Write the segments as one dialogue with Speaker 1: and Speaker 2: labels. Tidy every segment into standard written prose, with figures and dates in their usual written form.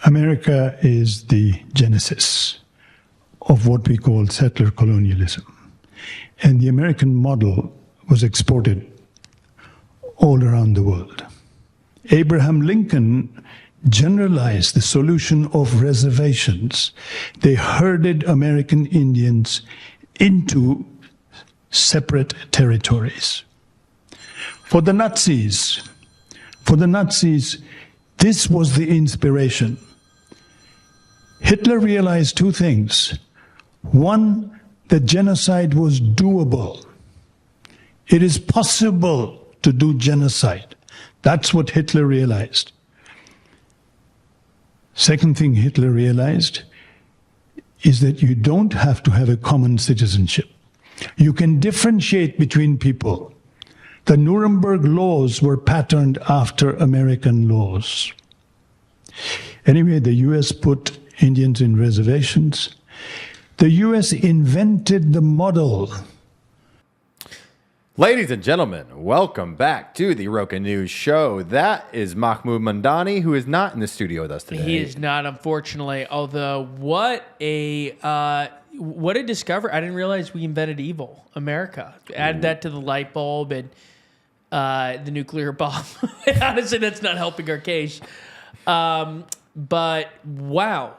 Speaker 1: America is the genesis of what we call settler colonialism. And the American model was exported all around the world. Abraham Lincoln generalized the solution of reservations. They herded American Indians into separate territories. For the Nazis, this was the inspiration. Hitler realized two things. One, that genocide was doable. It is possible to do genocide. That's what Hitler realized. Second thing Hitler realized is that you don't have to have a common citizenship. You can differentiate between people. The Nuremberg laws were patterned after American laws. Anyway, the U.S. put Indians in reservations. The U.S. invented the model.
Speaker 2: Ladies and gentlemen, welcome back to the RocaNews Show. That is Mahmood Mamdani, who is not in the studio with us today.
Speaker 3: He is not, unfortunately. Although, what a discovery! I didn't realize we invented evil, America. Add that to the light bulb and the nuclear bomb. Honestly, that's not helping our case. But wow,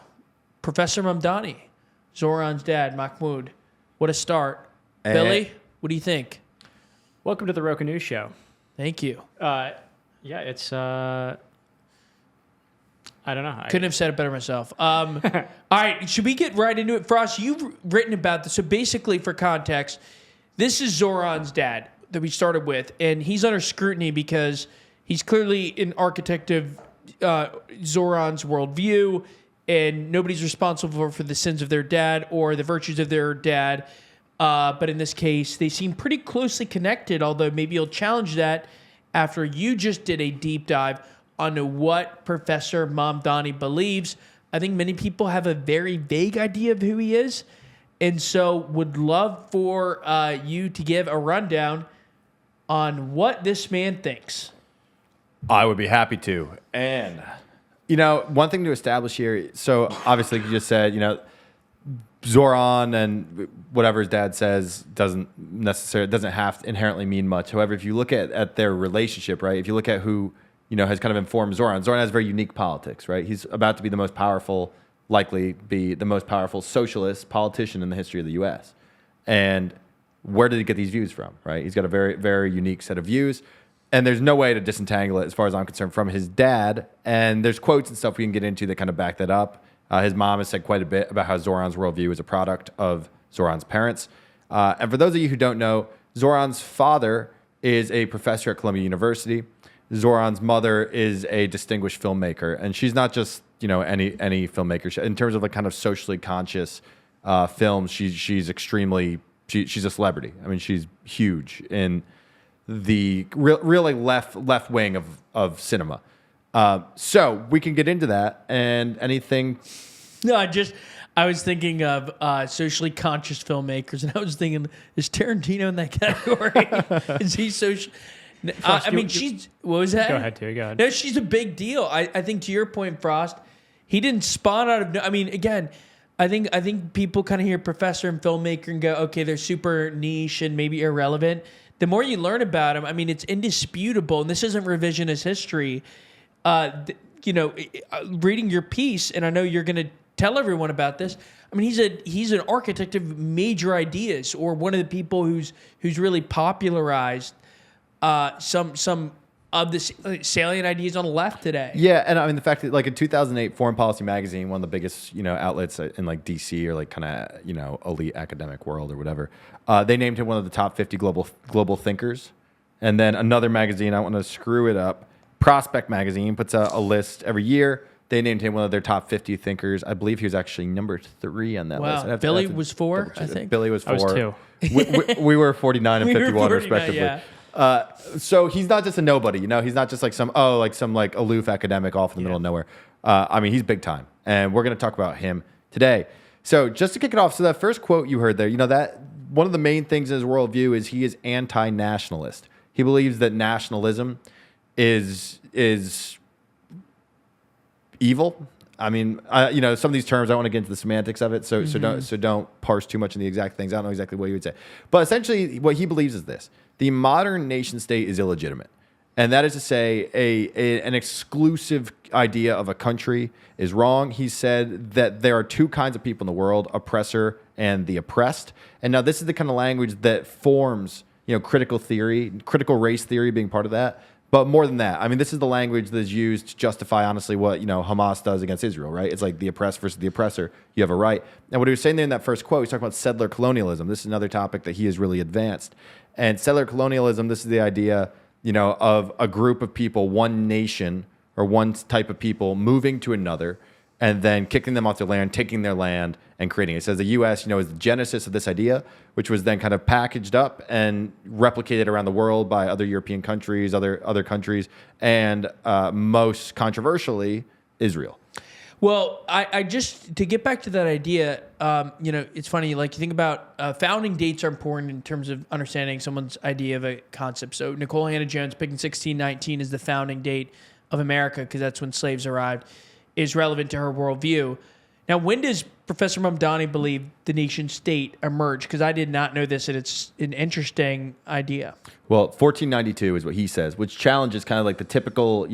Speaker 3: Professor Mamdani, Zohran's dad, Mahmood. What a start. Billy, what do you think?
Speaker 4: Welcome to the RocaNews Show.
Speaker 3: Thank you.
Speaker 4: Yeah, it's I don't know.
Speaker 3: Couldn't have said it better myself. All right, should we get right into it? Frost, you've written about this. So basically, for context, this is Zohran's dad that we started with, and he's under scrutiny because he's clearly an architect of Zohran's worldview, and nobody's responsible for the sins of their dad or the virtues of their dad. But in this case, they seem pretty closely connected, although maybe you'll challenge that after you just did a deep dive onto what Professor Mamdani believes. I think many people have a very vague idea of who he is, and so would love for you to give a rundown on what this man thinks.
Speaker 2: I would be happy to. And, one thing to establish here, so obviously you just said, Zohran and whatever his dad says doesn't have to inherently mean much. However, if you look at their relationship, right, if you look at who, has kind of informed Zohran has very unique politics, right? He's about to be the most powerful, likely be the most powerful socialist politician in the history of the U.S. And where did he get these views from, right? He's got a very, very unique set of views. And there's no way to disentangle it, as far as I'm concerned, from his dad. And there's quotes and stuff we can get into that kind of back that up. His mom has said quite a bit about how Zohran's worldview is a product of Zohran's parents. And for those of you who don't know, Zohran's father is a professor at Columbia University. Zohran's mother is a distinguished filmmaker. And she's not just, any filmmaker. In terms of like kind of socially conscious films, she's extremely, she's a celebrity. I mean, she's huge in the really left wing of cinema. So we can get into that and anything.
Speaker 3: No, I was thinking of socially conscious filmmakers, and I was thinking, is Tarantino in that category? Is he social? I mean, she's, what was that?
Speaker 4: Go ahead, Terry. Go ahead.
Speaker 3: No, she's a big deal. I think to your point, Frost, he didn't spawn out of. I mean, again, I think people kind of hear professor and filmmaker and go, okay, they're super niche and maybe irrelevant. The more you learn about him, I mean, it's indisputable, and this isn't revisionist history. Reading your piece, and I know you're going to tell everyone about this. I mean, he's an architect of major ideas, or one of the people who's really popularized some of the salient ideas on the left today.
Speaker 2: Yeah, and I mean the fact that like in 2008, Foreign Policy Magazine, one of the biggest outlets in like DC or like kind of elite academic world or whatever, they named him one of the top 50 global thinkers. And then another magazine, I want to screw it up, Prospect Magazine puts out a list every year. They named him one of their top 50 thinkers. I believe he was actually number 3 on that list.
Speaker 3: Wow, Billy was 4, I think.
Speaker 2: Billy was 4.
Speaker 4: I was 2.
Speaker 2: We were 49 and 51 respectively.
Speaker 3: Yeah.
Speaker 2: So he's not just a nobody, he's not just like some aloof academic off in the middle of nowhere. I mean, he's big time, and we're going to talk about him today. So just to kick it off, so that first quote you heard there, that one of the main things in his worldview is he is anti-nationalist. He believes that nationalism is evil. I mean, some of these terms, I don't want to get into the semantics of it, so don't parse too much in the exact things. I don't know exactly what you would say. But essentially, what he believes is this. The modern nation state is illegitimate. And that is to say, an exclusive idea of a country is wrong. He said that there are two kinds of people in the world, oppressor and the oppressed. And now this is the kind of language that forms, critical theory, critical race theory being part of that. But more than that, I mean, this is the language that is used to justify, honestly, what Hamas does against Israel, right? It's like the oppressed versus the oppressor. You have a right. And what he was saying there in that first quote, he's talking about settler colonialism. This is another topic that he has really advanced. And settler colonialism, this is the idea, of a group of people, one nation or one type of people moving to another and then kicking them off their land, taking their land, and creating it. It says the U.S., is the genesis of this idea, which was then kind of packaged up and replicated around the world by other European countries, other countries, and most controversially, Israel.
Speaker 3: Well, I just, to get back to that idea, it's funny, like you think about founding dates are important in terms of understanding someone's idea of a concept. So Nicole Hannah-Jones picking 1619 as the founding date of America because that's when slaves arrived is relevant to her worldview. Now, when does Professor Mamdani believe the nation state emerged? Because I did not know this, and it's an interesting idea.
Speaker 2: Well, 1492 is what he says, which challenges kind of like the typical,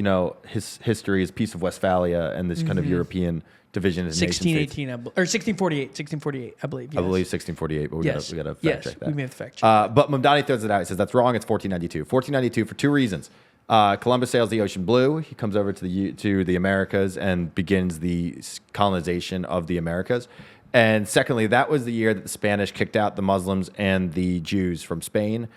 Speaker 2: his history is Peace of Westphalia and this kind of European division.
Speaker 3: 1618, or 1648, I believe. Yes.
Speaker 2: I believe 1648, but we got to fact check that.
Speaker 3: We may have to fact check.
Speaker 2: But Mamdani throws it out. He says that's wrong. It's 1492. 1492 for two reasons. Columbus sails the ocean blue. He comes over to the Americas and begins the colonization of the Americas. And secondly, that was the year that the Spanish kicked out the Muslims and the Jews from Spain,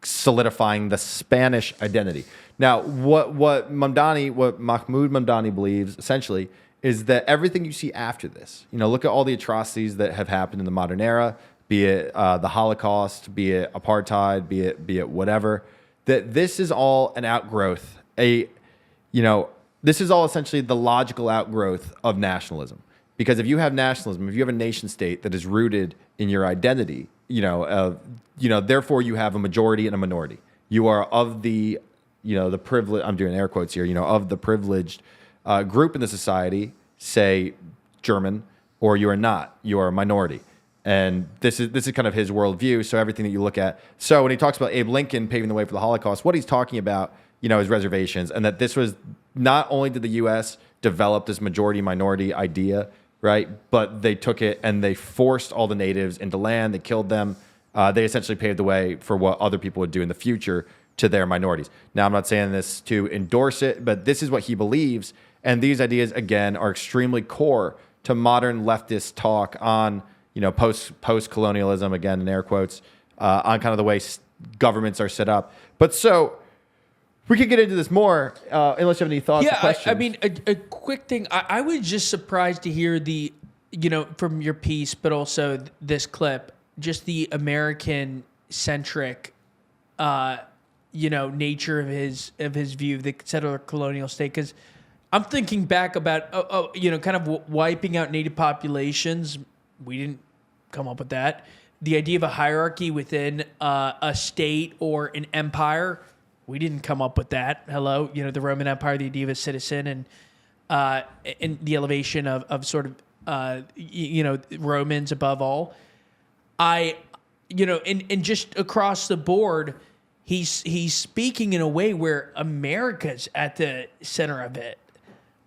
Speaker 2: solidifying the Spanish identity. Now, what Mahmood Mamdani believes essentially is that everything you see after this, look at all the atrocities that have happened in the modern era, be it the Holocaust, be it apartheid, be it whatever. That this is all an outgrowth, this is all essentially the logical outgrowth of nationalism. Because if you have nationalism, if you have a nation state that is rooted in your identity, therefore you have a majority and a minority. You are of the privileged, I'm doing air quotes here, of the privileged group in the society, say German, or you are not, you are a minority. And this is kind of his worldview. So everything that you look at. So when he talks about Abe Lincoln paving the way for the Holocaust, what he's talking about, is reservations, and that this was not only did the U.S. develop this majority-minority idea, right, but they took it and they forced all the natives into land. They killed them. They essentially paved the way for what other people would do in the future to their minorities. Now, I'm not saying this to endorse it, but this is what he believes. And these ideas, again, are extremely core to modern leftist talk on post-colonialism, again, in air quotes, on kind of the way governments are set up. But so we could get into this more, unless you have any thoughts or questions.
Speaker 3: I mean, a quick thing. I was just surprised to hear from your piece, but also this clip, just the American-centric, nature of his view of the settler colonial state. Because I'm thinking back about, kind of wiping out native populations. We didn't come up with that. The idea of a hierarchy within a state or an empire, we didn't come up with that. Hello, the Roman Empire, the idea of a citizen, and the elevation of sort of Romans above all. And just across the board, he's speaking in a way where America's at the center of it.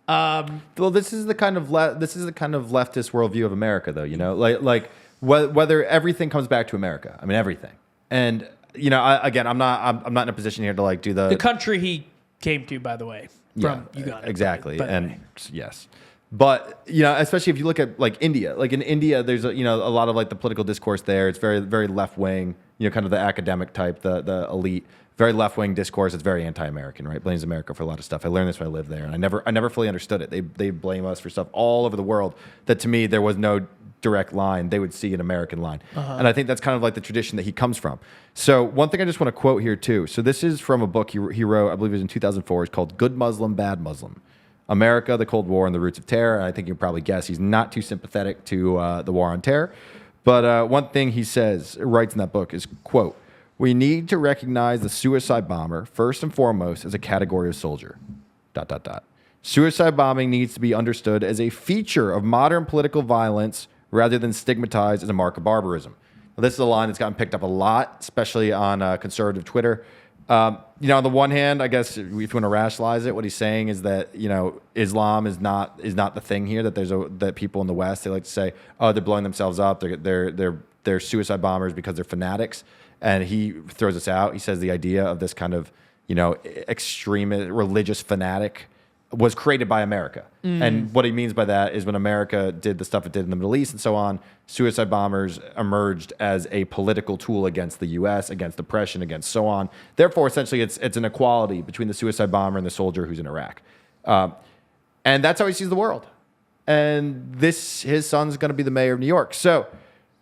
Speaker 2: Well, this is the kind of leftist worldview of America, though. Like whether everything comes back to America. I mean, everything. And I'm not in a position here to like do the
Speaker 3: country he came to, by the way, from Uganda.
Speaker 2: Exactly, and yes. But especially if you look at like India, like in India, there's a lot of like the political discourse there. It's very very left wing, kind of the academic type, the elite. Very left-wing discourse. It's very anti-American, right? Blames America for a lot of stuff. I learned this when I lived there, and I never fully understood it. They blame us for stuff all over the world that to me there was no direct line. They would see an American line, and I think that's kind of like the tradition that he comes from. So one thing I just want to quote here too. So this is from a book he wrote, I believe it was in 2004. It's called "Good Muslim, Bad Muslim: America, the Cold War, and the Roots of Terror." And I think you can probably guess he's not too sympathetic to the war on terror. But one thing he writes in that book is, quote, "We need to recognize the suicide bomber first and foremost as a category of soldier. ... Suicide bombing needs to be understood as a feature of modern political violence rather than stigmatized as a mark of barbarism. Now, this is a line that's gotten picked up a lot, especially on conservative Twitter. On the one hand, I guess if you want to rationalize it, what he's saying is that Islam is not the thing here. That people in the West, they like to say, oh, they're blowing themselves up. They're suicide bombers because they're fanatics. And he throws this out. He says the idea of this kind of extreme religious fanatic was created by America. And what he means by that is when America did the stuff it did in the Middle East and so on, suicide bombers emerged as a political tool against the U.S., against oppression, against so on. Therefore, essentially, it's an equality between the suicide bomber and the soldier who's in Iraq. And that's how he sees the world. And his son's going to be the mayor of New York. So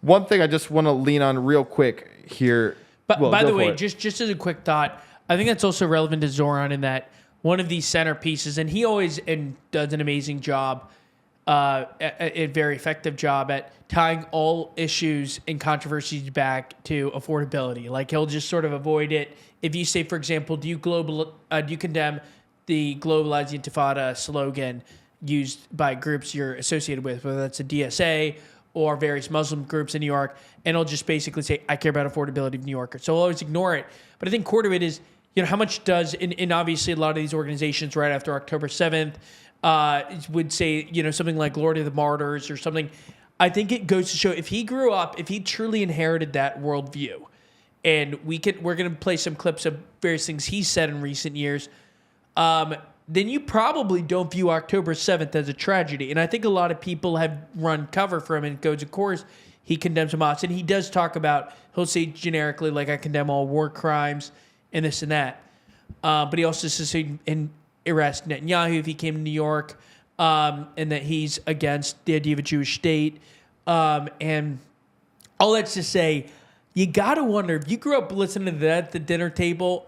Speaker 2: one thing I just want to lean on real quick here.
Speaker 3: But by the way, just as a quick thought, I think that's also relevant to Zohran in that one of these centerpieces, and he always does an amazing job, a very effective job at tying all issues and controversies back to affordability. Like he'll just sort of avoid it. If you say, for example, do you condemn the globalized intifada slogan used by groups you're associated with, whether that's the DSA or various Muslim groups in New York, and he'll just basically say, I care about affordability of New Yorkers. So I'll always ignore it. But I think core to it is, how much does, and obviously a lot of these organizations right after October 7th would say, something like Glory to the Martyrs or something. I think it goes to show if he grew up, if he truly inherited that worldview, and we're going to play some clips of various things he said in recent years, then you probably don't view October 7th as a tragedy. And I think a lot of people have run cover for him and goes, of course, he condemns Hamas. And he does talk about, he'll say generically, like, I condemn all war crimes and this and that. But he also says and arrest Netanyahu if he came to New York, and that he's against the idea of a Jewish state. And all that's to say, you got to wonder, if you grew up listening to that at the dinner table,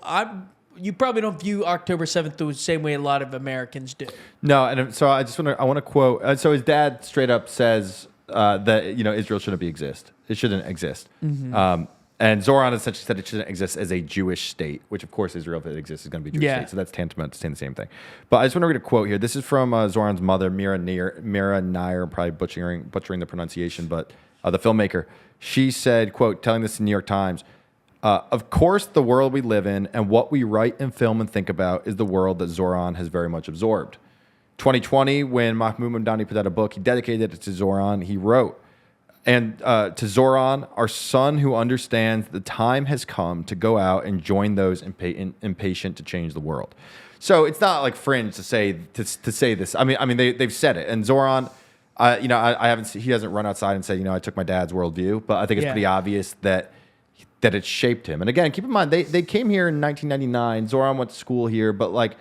Speaker 3: you probably don't view October 7th the same way a lot of Americans do.
Speaker 2: No, and so I want to quote. So his dad straight up says that Israel shouldn't exist. It shouldn't exist. Mm-hmm. And Zohran essentially said it shouldn't exist as a Jewish state, which of course Israel, if it exists, is going to be a Jewish state. So that's tantamount to saying the same thing. But I just want to read a quote here. This is from Zohran's mother, Mira Nair, probably butchering the pronunciation, but the filmmaker. She said, quote, telling this to the New York Times, of course, the world we live in and what we write and film and think about is the world that Zohran has very much absorbed. 2020, when Mahmood Mamdani put out a book, he dedicated it to Zohran. He wrote, and to Zohran, our son who understands the time has come to go out and join those impatient to change the world. So it's not like fringe to say this. I mean they've said it, and Zohran, he hasn't run outside and said, I took my dad's worldview, but I think it's pretty obvious that it shaped him. And again, keep in mind they came here in 1999. Zohran went to school here, but like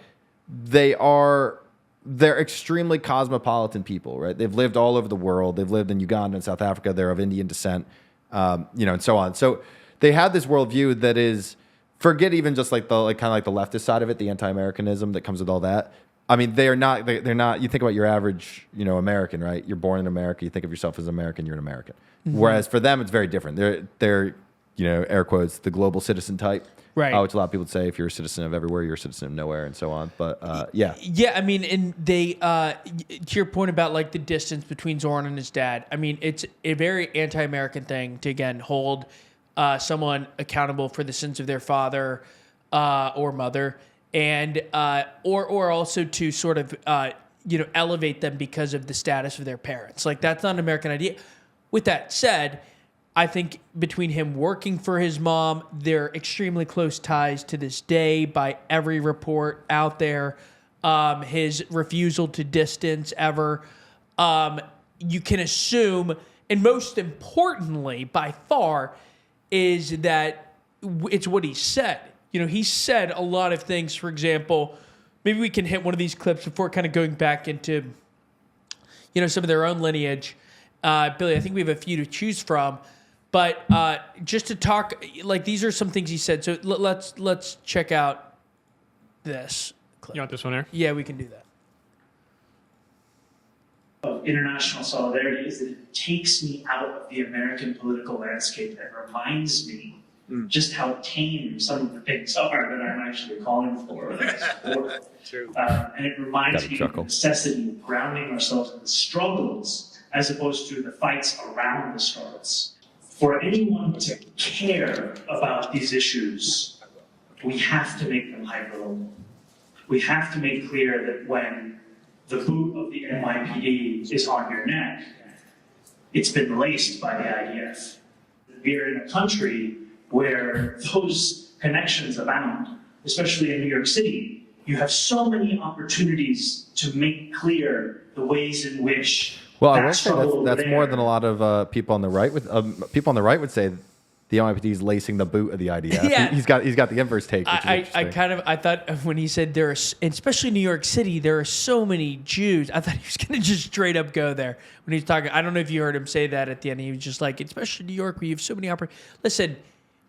Speaker 2: they're extremely cosmopolitan people, right? They've lived all over the world. They've lived in Uganda and South Africa. They're of Indian descent, and so on. So they have this worldview that is, forget even just like the leftist side of it, the anti-Americanism that comes with all that. I mean, they're not. You think about your average, American, right? You're born in America. You think of yourself as American. You're an American. Mm-hmm. Whereas for them, it's very different. They're air quotes, the global citizen type. Right. Which a lot of people would say, if you're a citizen of everywhere, you're a citizen of nowhere, and so on. But yeah.
Speaker 3: Yeah, I mean, and they, to your point about like the distance between Zohran and his dad, I mean, it's a very anti-American thing to, again, hold someone accountable for the sins of their father or mother, and or also to sort of, elevate them because of the status of their parents. Like, that's not an American idea. With that said, I think between him working for his mom, they're extremely close ties to this day by every report out there. His refusal to distance ever. You can assume, and most importantly, by far, is that it's what he said. He said a lot of things. For example, maybe we can hit one of these clips before kind of going back into, some of their own lineage. Billy, I think we have a few to choose from. But just to talk, like, these are some things he said. So let's check out this clip.
Speaker 4: You want this one here?
Speaker 3: Yeah, we can do that.
Speaker 5: Of international solidarity is that it takes me out of the American political landscape and reminds me just how tame some of the things are that I'm actually calling for. And it reminds me of the necessity of grounding ourselves in the struggles as opposed to the fights around the struggles. For anyone to care about these issues, we have to make them hyperlocal. We have to make clear that when the boot of the NYPD is on your neck, it's been laced by the IDF. We're in a country where those connections abound, especially in New York City. You have so many opportunities to make clear the ways in which.
Speaker 2: Well, I will say that's more than a lot of people on the right would say. The NYPD is lacing the boot of the IDF.
Speaker 3: Yeah.
Speaker 2: He's got the inverse take.
Speaker 3: I thought when he said there are, especially New York City, there are so many Jews. I thought he was going to just straight up go there when he's talking. I don't know if you heard him say that at the end. He was just like, especially New York, where you have so many opportunities. Listen,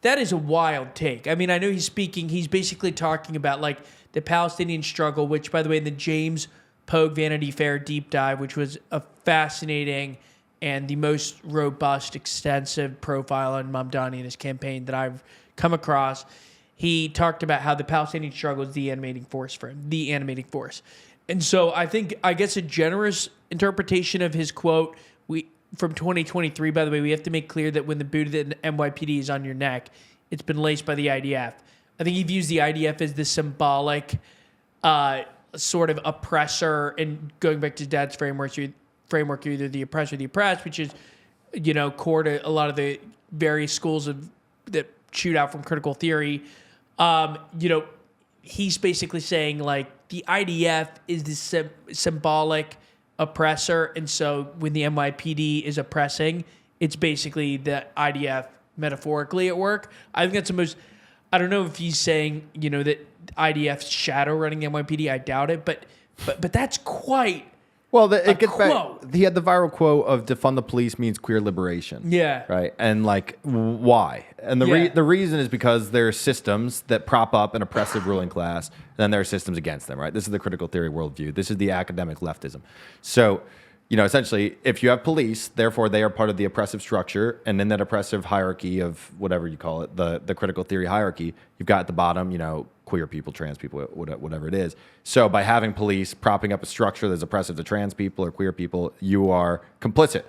Speaker 3: that is a wild take. I mean, I know he's basically talking about like the Palestinian struggle, which, by the way, in the James Pogue Vanity Fair deep dive, which was a fascinating and the most robust, extensive profile on Mamdani and his campaign that I've come across, he talked about how the Palestinian struggle is the animating force for him, the animating force. And so I guess a generous interpretation of his quote from 2023, by the way, we have to make clear that when the boot of the NYPD is on your neck, it's been laced by the IDF. I think he views the IDF as the symbolic sort of oppressor, and going back to his dad's framework, you're either the oppressor or the oppressed, which is, core to a lot of the various schools that shoot out from critical theory. He's basically saying like the IDF is the symbolic oppressor, and so when the NYPD is oppressing, it's basically the IDF metaphorically at work. I think that's the most. I don't know if he's saying that IDF's shadow running the NYPD. I doubt it, but that's quite.
Speaker 2: Well, it gets
Speaker 3: quote.
Speaker 2: back. He had the viral quote of "defund the police means queer liberation."
Speaker 3: Yeah.
Speaker 2: Right. And like, why? And the reason is because there are systems that prop up an oppressive ruling class, and then there are systems against them. Right. This is the critical theory worldview. This is the academic leftism. So, essentially, if you have police, therefore they are part of the oppressive structure, and in that oppressive hierarchy of whatever you call it, the critical theory hierarchy, you've got at the bottom, queer people, trans people, whatever it is. So by having police propping up a structure that's oppressive to trans people or queer people, you are complicit.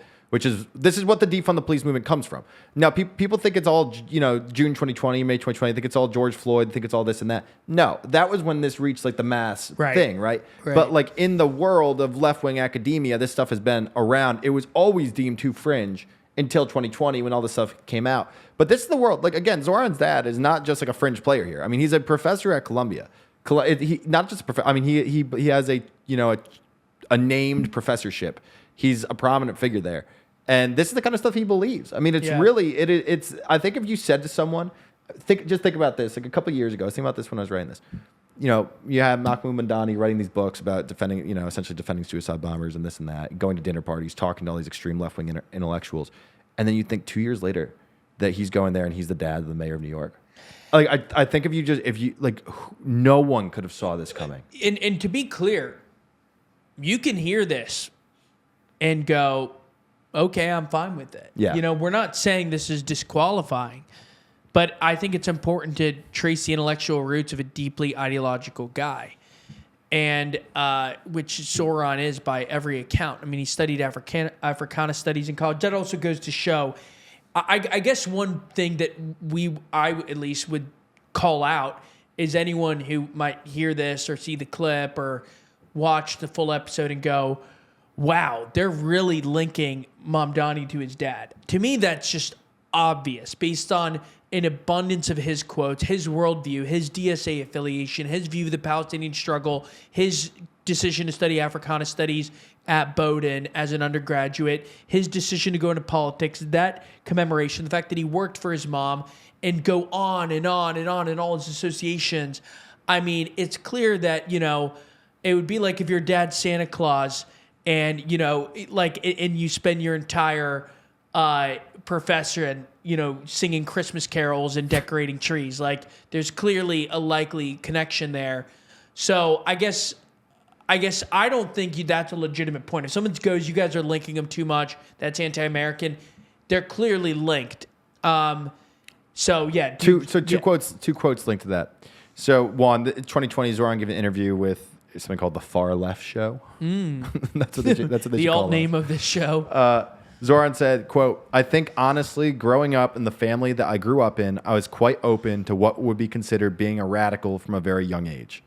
Speaker 2: This is what the defund the police movement comes from. Now, people think it's all, June 2020, May 2020, think it's all George Floyd, think it's all this and that. No, that was when this reached like the mass thing, right? But like in the world of left-wing academia, this stuff has been around. It was always deemed too fringe until 2020 when all this stuff came out. But this is the world. Like, again, Zohran's dad is not just like a fringe player here. I mean, he's a professor at Columbia. Not just a professor. I mean, he has a named professorship. He's a prominent figure there. And this is the kind of stuff he believes. I mean, it's really, it's, I think if you said to someone, just think about this, like a couple of years ago, I was thinking about this when I was writing this. You have Mahmood Mamdani writing these books about defending, essentially defending suicide bombers and this and that, going to dinner parties, talking to all these extreme left-wing intellectuals. And then you think 2 years later that he's going there and he's the dad of the mayor of New York. Like, I think no one could have saw this coming.
Speaker 3: And to be clear, you can hear this and go, okay, I'm fine with it.
Speaker 2: Yeah.
Speaker 3: We're not saying this is disqualifying, but I think it's important to trace the intellectual roots of a deeply ideological guy, and which Zohran is by every account. I mean, he studied Africana studies in college. That also goes to show, I guess one thing that I at least would call out is anyone who might hear this or see the clip or watch the full episode and go, wow, they're really linking Mamdani to his dad. To me, that's just obvious based on an abundance of his quotes, his worldview, his DSA affiliation, his view of the Palestinian struggle, his decision to study Africana studies at Bowdoin as an undergraduate, his decision to go into politics, that commemoration, the fact that he worked for his mom, and go on and on and on and all his associations. I mean, it's clear that, it would be like if your dad's Santa Claus and, and you spend your entire profession, singing Christmas carols and decorating trees. Like, there's clearly a likely connection there. So I guess I don't think that's a legitimate point. If someone goes, you guys are linking them too much, that's anti-American, they're clearly linked. So yeah,
Speaker 2: Two quotes linked to that. So one, 2020, Zohran gave an interview with something called the Far Left Show. That's what they
Speaker 3: the
Speaker 2: call
Speaker 3: alt name of this show.
Speaker 2: Zohran said, quote, "I think honestly, growing up in the family that I grew up in, I was quite open to what would be considered being a radical from a very young age."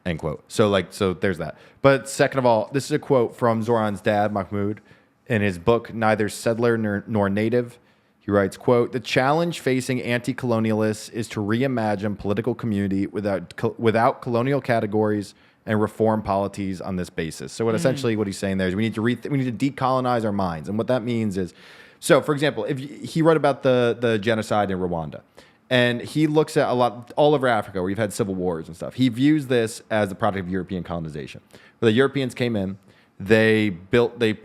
Speaker 2: End quote. So there's that. But second of all, this is a quote from Zohran's dad, Mahmood, in his book, Neither Settler Nor Native. He writes, quote, "The challenge facing anti-colonialists is to reimagine political community without colonial categories and reform polities on this basis." So essentially what he's saying there is we need to decolonize our minds. And what that means is, so for example, if he wrote about the genocide in Rwanda, and he looks at all over Africa where you've had civil wars and stuff. He views this as the product of European colonization. Where the Europeans came in, they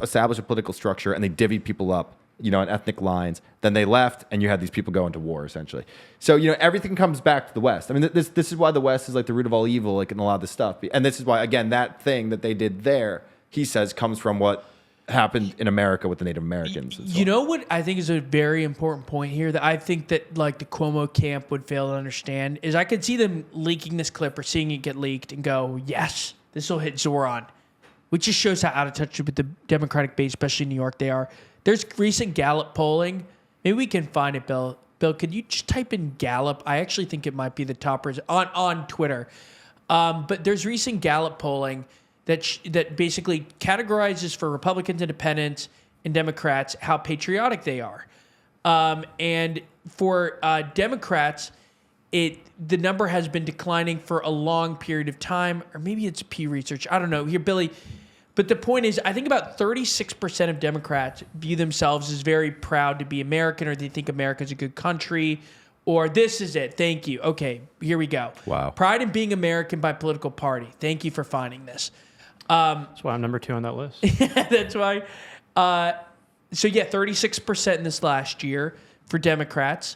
Speaker 2: established a political structure and they divvied people up, on ethnic lines. Then they left, and you had these people go into war, essentially. So, everything comes back to the West. I mean, this is why the West is like the root of all evil, like in a lot of this stuff. And this is why, again, that thing that they did there, he says, comes from what happened in America with the Native Americans.
Speaker 3: You know what I think is a very important point here that I think that like the Cuomo camp would fail to understand is I could see them leaking this clip or seeing it get leaked and go, yes, this will hit Zohran, which just shows how out of touch with the Democratic base, especially in New York, they are. There's recent Gallup polling. Maybe we can find it, Bill. Bill, could you just type in Gallup? I actually think it might be the top on Twitter. But there's recent Gallup polling that basically categorizes for Republicans, Independents, and Democrats how patriotic they are. And for Democrats, the number has been declining for a long period of time, or maybe it's Pew Research. I don't know. Here, Billy. But the point is, I think about 36% of Democrats view themselves as very proud to be American, or they think America's a good country, or this is it. Thank you. Okay, here we go.
Speaker 2: Wow.
Speaker 3: Pride in being American by political party. Thank you for finding this.
Speaker 4: That's why I'm number 2 on that list.
Speaker 3: That's why. 36% in this last year for Democrats.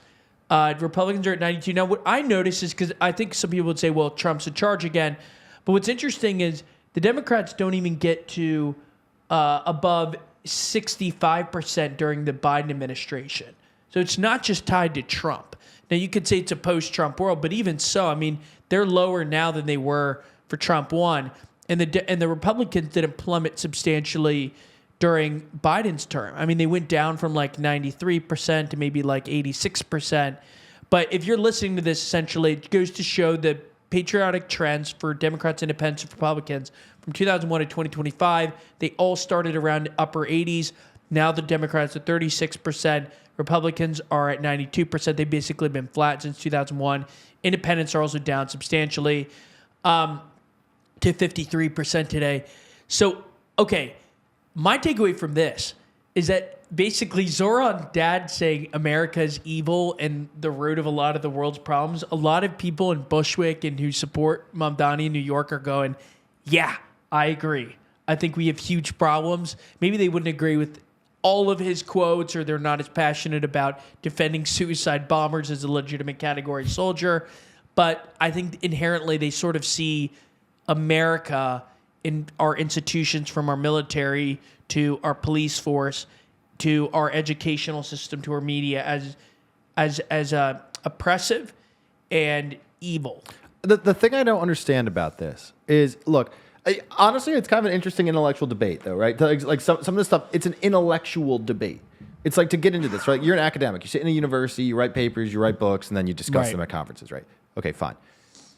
Speaker 3: Republicans are at 92. Now, what I notice is, because I think some people would say, well, Trump's in charge again. But what's interesting is the Democrats don't even get to above 65% during the Biden administration. So it's not just tied to Trump. Now, you could say it's a post-Trump world, but even so, I mean, they're lower now than they were for Trump 1. And the Republicans didn't plummet substantially during Biden's term. I mean, they went down from like 93% to maybe like 86%. But if you're listening to this, essentially, it goes to show the patriotic trends for Democrats, Independents, and Republicans from 2001 to 2025. They all started around upper 80s. Now the Democrats are 36%. Republicans are at 92%. They've basically been flat since 2001. Independents are also down substantially to 53% today. So, okay, my takeaway from this is that basically Zohran's dad saying America is evil and the root of a lot of the world's problems, a lot of people in Bushwick and who support Mamdani in New York are going, yeah, I agree. I think we have huge problems. Maybe they wouldn't agree with all of his quotes, or they're not as passionate about defending suicide bombers as a legitimate category soldier. But I think inherently they sort of see America in our institutions, from our military to our police force to our educational system to our media, as oppressive and evil.
Speaker 2: The thing I don't understand about this is, look, honestly, it's kind of an interesting intellectual debate, though, right? Like some of this stuff, it's an intellectual debate. It's like, to get into this, right? You're an academic. You sit in a university, you write papers, you write books, and then you discuss them at conferences, right? Okay, fine.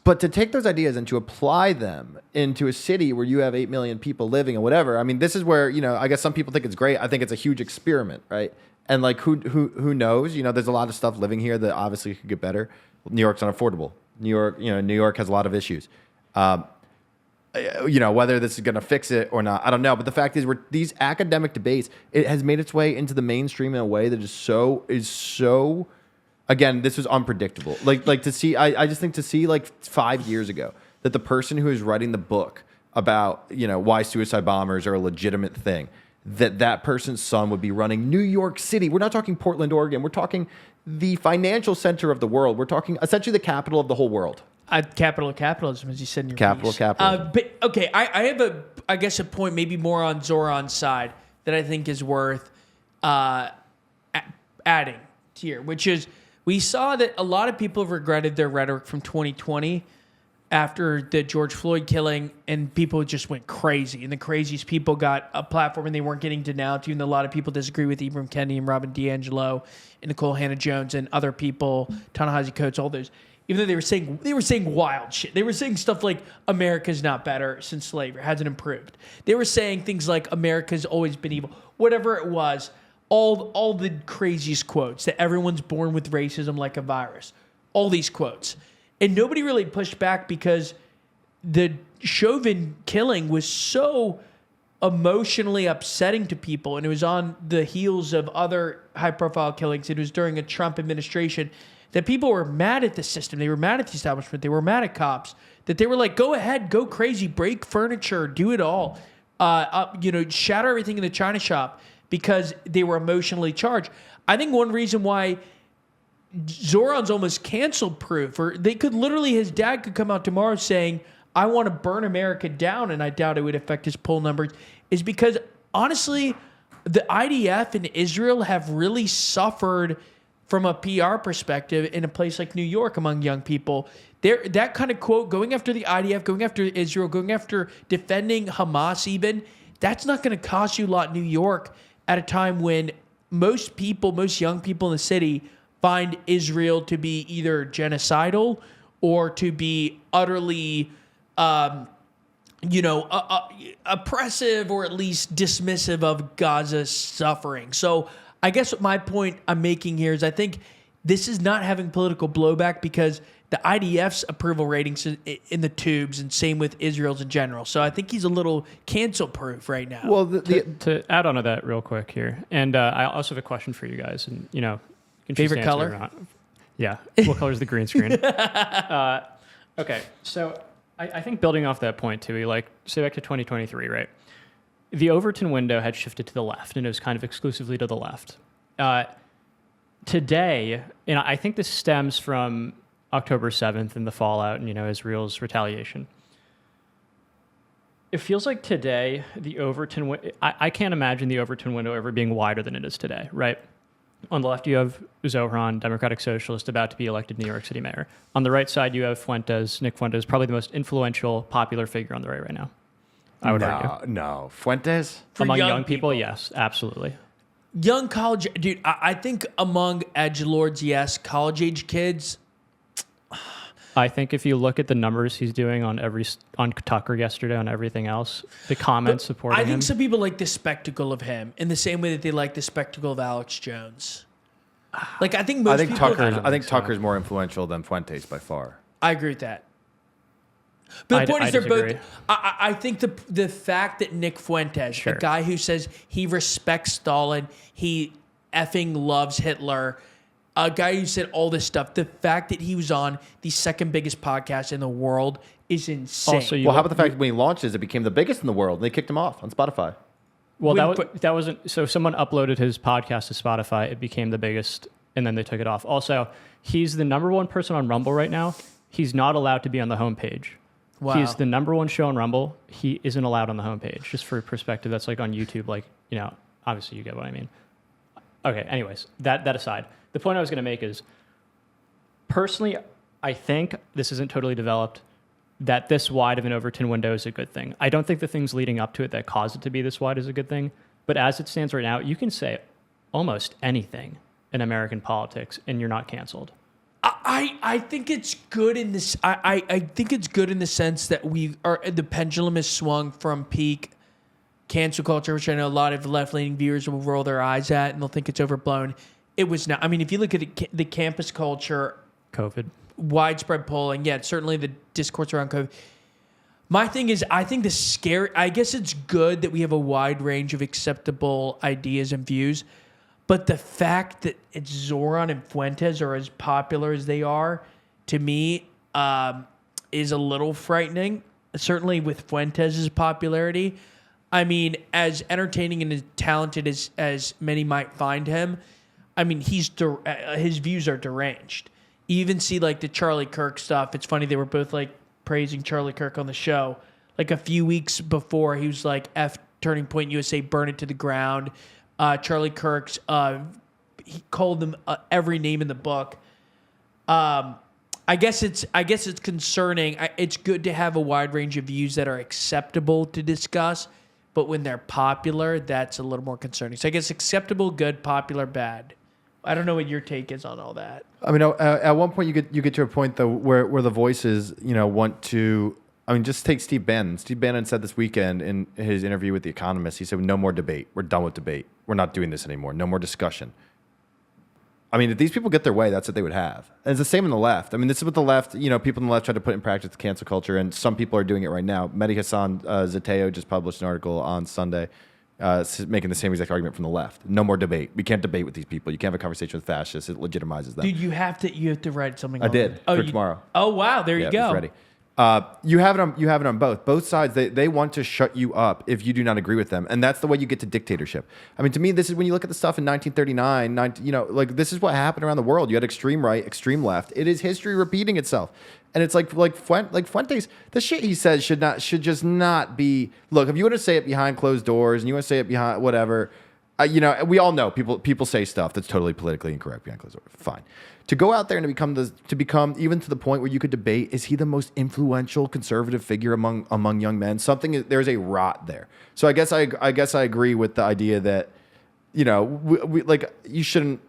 Speaker 2: But to take those ideas and to apply them into a city where you have 8 million people living or whatever, I mean, this is where, I guess some people think it's great. I think it's a huge experiment, right? And like, who knows? There's a lot of stuff living here that obviously could get better. New York's unaffordable. New York has a lot of issues. Whether this is going to fix it or not, I don't know. But the fact is, these academic debates, it has made its way into the mainstream in a way that is so. Again, this was unpredictable. Like to see, I just think to see like 5 years ago that the person who is writing the book about why suicide bombers are a legitimate thing, that person's son would be running New York City. We're not talking Portland, Oregon. We're talking the financial center of the world. We're talking essentially the capital of the whole world.
Speaker 3: Capital of capitalism, as you said in your
Speaker 2: capital
Speaker 3: piece.
Speaker 2: Capitalism.
Speaker 3: But okay, I have a point maybe more on Zohran's side that I think is worth adding here, which is We saw that a lot of people regretted their rhetoric from 2020 after the George Floyd killing, and people just went crazy. And the craziest people got a platform, and they weren't getting denounced. Even though a lot of people disagree with Ibram Kendi and Robin DiAngelo and Nicole Hannah-Jones and other people, Ta-Nehisi Coates, all those. Even though they were saying wild shit. They were saying stuff like America's not better since slavery, hasn't improved. They were saying things like America's always been evil. Whatever it was, all the craziest quotes, that everyone's born with racism like a virus. All these quotes. And nobody really pushed back because the Chauvin killing was so emotionally upsetting to people, and it was on the heels of other high-profile killings. It was during a Trump administration that people were mad at the system. They were mad at the establishment. They were mad at cops. That they were like, go ahead, go crazy, break furniture, do it all. Shatter everything in the China shop, because they were emotionally charged. I think one reason why Zohran's almost cancel proof, or they could literally, his dad could come out tomorrow saying, I want to burn America down, and I doubt it would affect his poll numbers, is because honestly, the IDF and Israel have really suffered from a PR perspective in a place like New York among young people. That kind of quote, going after the IDF, going after Israel, going after defending Hamas even, that's not going to cost you a lot in New York at a time when most young people in the city find Israel to be either genocidal or to be utterly, oppressive, or at least dismissive of Gaza's suffering. So I guess my point I'm making here is I think this is not having political blowback because the IDF's approval ratings in the tubes, and same with Israel's in general. So I think he's a little cancel-proof right now.
Speaker 2: Well,
Speaker 4: to add on to that real quick here, and I also have a question for you guys, and you can choose
Speaker 3: Favorite
Speaker 4: to answer
Speaker 3: color?
Speaker 4: or not. Yeah, what color is the green screen? Okay, so I think building off that point too, say back to 2023, right? The Overton window had shifted to the left, and it was kind of exclusively to the left. Today, and I think this stems from October 7th and the fallout and, Israel's retaliation. It feels like today, the Overton, I can't imagine the Overton window ever being wider than it is today, right? On the left, you have Zohran, Democratic Socialist, about to be elected New York City mayor. On the right side, you have Nick Fuentes, probably the most influential, popular figure on the right now. I would argue.
Speaker 2: No. Fuentes?
Speaker 3: For
Speaker 4: Among young people, yes, absolutely.
Speaker 3: Young college, dude, I think among edgelords, yes. College-age kids,
Speaker 4: I think if you look at the numbers he's doing on Tucker yesterday, on everything else, the comments supporting him.
Speaker 3: I think some people like the spectacle of him in the same way that they like the spectacle of Alex Jones. I think most people...
Speaker 2: I think Tucker's more influential than Fuentes by far.
Speaker 3: I agree with that. But the point is, they're
Speaker 4: disagree.
Speaker 3: both... I think the fact that Nick Fuentes,
Speaker 4: Sure.
Speaker 3: a guy who says he respects Stalin, he effing loves Hitler, a guy who said all this stuff, the fact that he was on the second biggest podcast in the world is insane.
Speaker 4: Also,
Speaker 2: Well, how about the fact that when he launches, it became the biggest in the world, and they kicked him off on Spotify?
Speaker 4: Well,
Speaker 3: Wait,
Speaker 4: that wasn't... So someone uploaded his podcast to Spotify. It became the biggest, and then they took it off. Also, he's the number one person on Rumble right now. He's not allowed to be on the homepage.
Speaker 3: Wow.
Speaker 4: He's the number one show on Rumble. He isn't allowed on the homepage. Just for perspective, that's like on YouTube. Obviously you get what I mean. Okay, anyways, that aside. The point I was going to make is, personally, I think this isn't totally developed, that this wide of an Overton window is a good thing. I don't think the things leading up to it that caused it to be this wide is a good thing. But as it stands right now, you can say almost anything in American politics, and you're not canceled.
Speaker 3: I think it's good in this. I think it's good in the sense that the pendulum has swung from peak cancel culture, which I know a lot of left-leaning viewers will roll their eyes at and they'll think it's overblown. It was not. I mean, if you look at the campus culture,
Speaker 4: COVID,
Speaker 3: widespread polling, certainly the discourse around COVID. My thing is, I think I guess it's good that we have a wide range of acceptable ideas and views. But the fact that it's Zohran and Fuentes are as popular as they are, to me, is a little frightening. Certainly with Fuentes' popularity. I mean, as entertaining and as talented as many might find him, I mean, his views are deranged. You even see the Charlie Kirk stuff. It's funny, they were both praising Charlie Kirk on the show. A few weeks before, he was like, F Turning Point USA, burn it to the ground. Charlie Kirk's, he called them every name in the book. I guess it's concerning. It's good to have a wide range of views that are acceptable to discuss, but when they're popular, that's a little more concerning. So I guess acceptable, good, popular, bad. I don't know what your take is on all that.
Speaker 2: I mean, at one point you get to a point though where the voices want to. I mean, just take Steve Bannon. Steve Bannon said this weekend in his interview with The Economist, he said, "No more debate. We're done with debate. We're not doing this anymore. No more discussion." I mean, if these people get their way, that's what they would have. And it's the same in the left. I mean, this is what the left, people on the left try to put in practice cancel culture, and some people are doing it right now. Mehdi Hassan Zateo just published an article on Sunday making the same exact argument from the left. No more debate. We can't debate with these people. You can't have a conversation with fascists. It legitimizes them.
Speaker 3: Dude, you have to write something.
Speaker 2: I did for tomorrow.
Speaker 3: Oh wow, there you go.
Speaker 2: It's ready. You have it on both. Both sides, they want to shut you up if you do not agree with them. And that's the way you get to dictatorship. I mean, to me, this is when you look at the stuff in 1939, this is what happened around the world. You had extreme right, extreme left. It is history repeating itself. And it's like Fuentes, the shit he says should just not be. Look, if you want to say it behind closed doors and you want to say it behind whatever, we all know people say stuff that's totally politically incorrect behind closed doors. Fine. To go out there and to become even to the point where you could debate, is he the most influential conservative figure among young men? There's a rot there. So I guess I agree with the idea that, you shouldn't.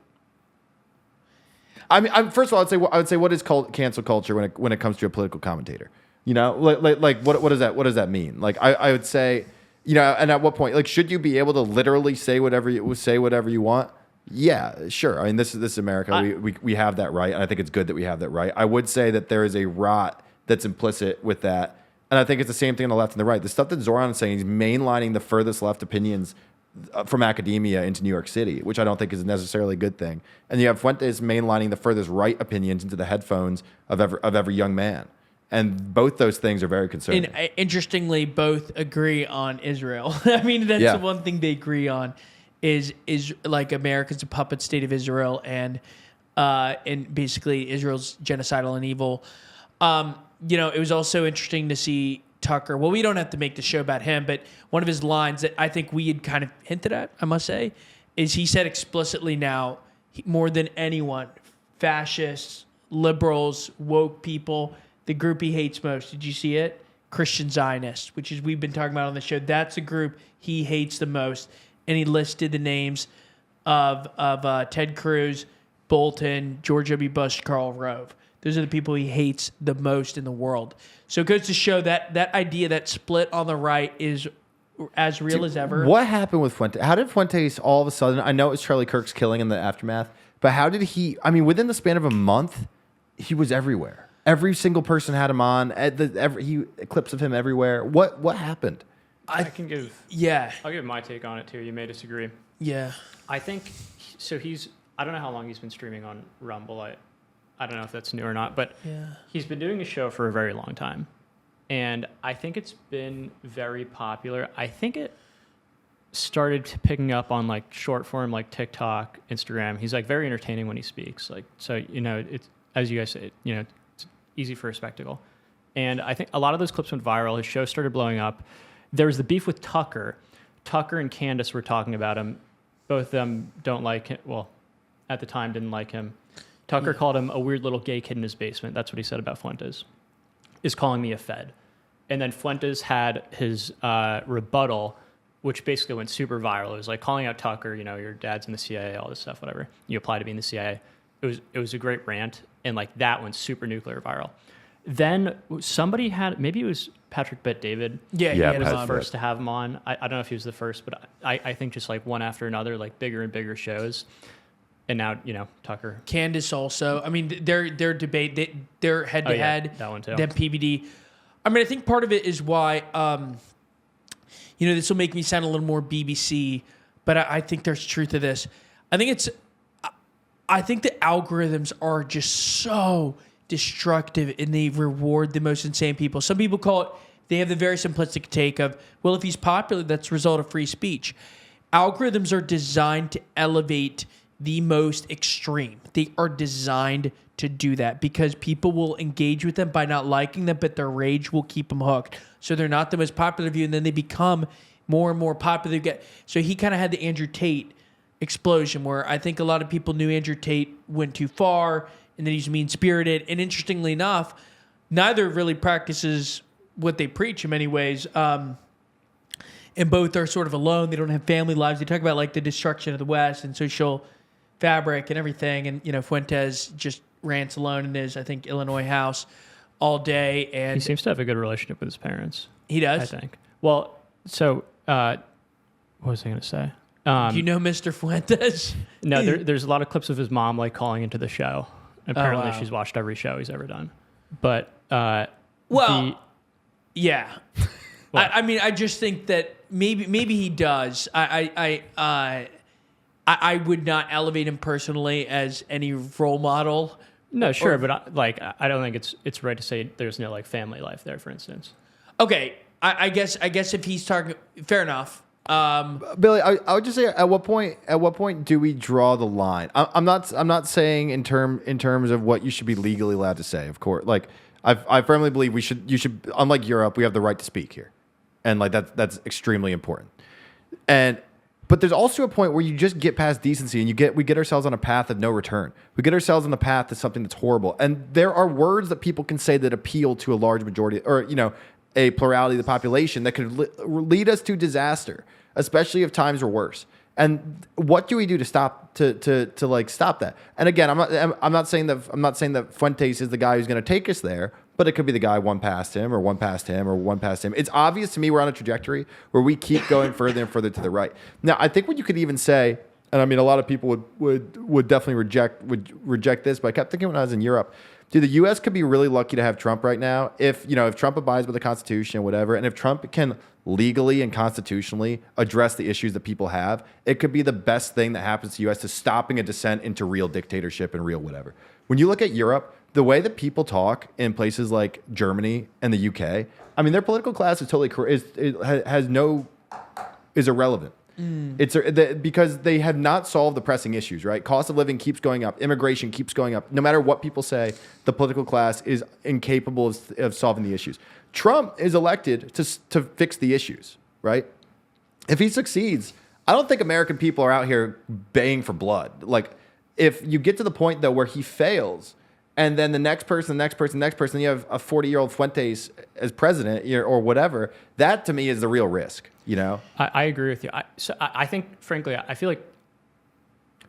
Speaker 2: I mean, first of all, I would say what is called cancel culture when it comes to a political commentator? What does that mean? Like I would say, and at what point, should you be able to literally say whatever you want? Yeah, sure. I mean, this is America. We have that right, and I think it's good that we have that right. I would say that there is a rot that's implicit with that, and I think it's the same thing on the left and the right. The stuff that Zohran is saying, he's mainlining the furthest left opinions from academia into New York City, which I don't think is necessarily a good thing. And you have Fuentes mainlining the furthest right opinions into the headphones of every young man. And both those things are very concerning.
Speaker 3: And interestingly, both agree on Israel. I mean, that's the one thing they agree on. Is like America's a puppet state of Israel and basically Israel's genocidal and evil. It was also interesting to see Tucker. Well, we don't have to make the show about him, but one of his lines that I think we had kind of hinted at, I must say, is he said explicitly now, more than anyone, fascists, liberals, woke people, the group he hates most. Did you see it? Christian Zionists, which is we've been talking about on the show. That's the group he hates the most. And he listed the names of Ted Cruz, Bolton, George W. Bush, Karl Rove. Those are the people he hates the most in the world. So it goes to show that idea, that split on the right is as real as ever.
Speaker 2: What happened with Fuentes? How did Fuentes all of a sudden, I know it was Charlie Kirk's killing in the aftermath, but how did within the span of a month, he was everywhere. Every single person had him on. Clips of him everywhere. What happened?
Speaker 4: I can give.
Speaker 3: Yeah.
Speaker 4: I'll give my take on it too. You may disagree.
Speaker 3: Yeah.
Speaker 4: I think so. I don't know how long he's been streaming on Rumble. I don't know if that's new or not, but he's been doing a show for a very long time, and I think it's been very popular. I think it started picking up on short form, TikTok, Instagram. He's very entertaining when he speaks. It's, as you guys say, it's easy for a spectacle, and I think a lot of those clips went viral. His show started blowing up. There was the beef with Tucker. Tucker and Candace were talking about him. Both of them don't like him. Well, at the time, didn't like him. Tucker called him a weird little gay kid in his basement. That's what he said about Fuentes, is calling me a Fed. And then Fuentes had his rebuttal, which basically went super viral. It was calling out Tucker, your dad's in the CIA, all this stuff, whatever. You apply to be in the CIA. It was a great rant, and that went super nuclear viral. Then somebody had, maybe it was Patrick Bet David.
Speaker 3: Yeah,
Speaker 4: he was the first to have him on. I don't know if he was the first, but I think just one after another, bigger and bigger shows. And now, Tucker.
Speaker 3: Candace also. I mean, their debate, they're head to head.
Speaker 4: That one too.
Speaker 3: Then PBD. I mean, I think part of it is why, this will make me sound a little more BBC, but I think there's truth to this. I think the algorithms are just so destructive and they reward the most insane people. Some people call it, they have the very simplistic take of, well, if he's popular, that's a result of free speech. Algorithms are designed to elevate the most extreme. They are designed to do that because people will engage with them by not liking them, but their rage will keep them hooked. So they're not the most popular view, and then they become more and more popular. So he kind of had the Andrew Tate explosion where I think a lot of people knew Andrew Tate went too far, and that he's mean-spirited. And interestingly enough, neither really practices what they preach in many ways. And both are sort of alone. They don't have family lives. They talk about like the destruction of the West and social fabric and everything. And, you know, Fuentes just rants alone in his, I think, Illinois house all day. And
Speaker 4: He seems to have a good relationship with his parents.
Speaker 3: he does.
Speaker 4: I think. Well, so what was I going to say?
Speaker 3: Do you know Mr. Fuentes?
Speaker 4: No, there's a lot of clips of his mom like calling into the show. Apparently,
Speaker 3: wow.
Speaker 4: she's watched every show he's ever done. But
Speaker 3: Well, yeah. I mean, I just think that maybe he does. I would not elevate him personally as any role model.
Speaker 4: no, sure, but I don't think it's right to say there's no like family life there, for instance.
Speaker 3: Okay, I guess if he's talking, fair enough.
Speaker 2: Billy, I would just say, at what point do we draw the line? I'm not saying in terms of what you should be legally allowed to say. Of course, like I firmly believe you should, unlike Europe, we have the right to speak here, and like that's extremely important. But there's also a point where you just get past decency, and we get ourselves on a path of no return. We get ourselves on the path to something that's horrible, and there are words that people can say that appeal to a large majority, or a plurality of the population that could lead us to disaster, especially if times are worse. And what do we do to stop stop that? And again, I'm not saying that Fuentes is the guy who's going to take us there, but it could be the guy one past him or one past him or one past him. It's obvious to me we're on a trajectory where we keep going further and further to the right. Now, I think what you could even say, and I mean, a lot of people would definitely reject this, but I kept thinking when I was in Europe, dude, the U.S. could be really lucky to have Trump right now if Trump abides by the Constitution and whatever, and if Trump can legally and constitutionally address the issues that people have, it could be the best thing that happens to the U.S. to stopping a descent into real dictatorship and real whatever. When you look at Europe, the way that people talk in places like Germany and the U.K., I mean, their political class is totally is irrelevant. It's because they have not solved the pressing issues, right? Cost of living keeps going up. Immigration keeps going up. No matter what people say, the political class is incapable of solving the issues. Trump is elected to fix the issues, right? If he succeeds, I don't think American people are out here baying for blood. Like, if you get to the point, though, where he fails, and then the next person, you have a 40-year-old Fuentes as president or whatever, that to me is the real risk,
Speaker 4: I agree with you. I think, frankly, I feel like...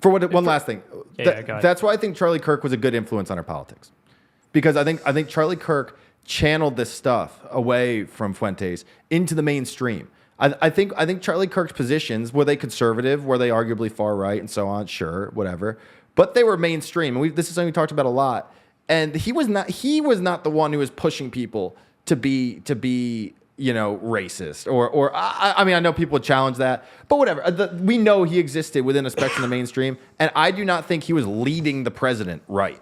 Speaker 2: One last thing.
Speaker 4: Go ahead.
Speaker 2: That's why I think Charlie Kirk was a good influence on our politics. Because I think Charlie Kirk channeled this stuff away from Fuentes into the mainstream. I think Charlie Kirk's positions, were they conservative, were they arguably far right and so on, sure, whatever. But they were mainstream, and this is something we talked about a lot. And he was not the one who was pushing people to be racist or I mean, I know people would challenge that, but whatever. We know he existed within a spectrum of the mainstream, and I do not think he was leading the president right.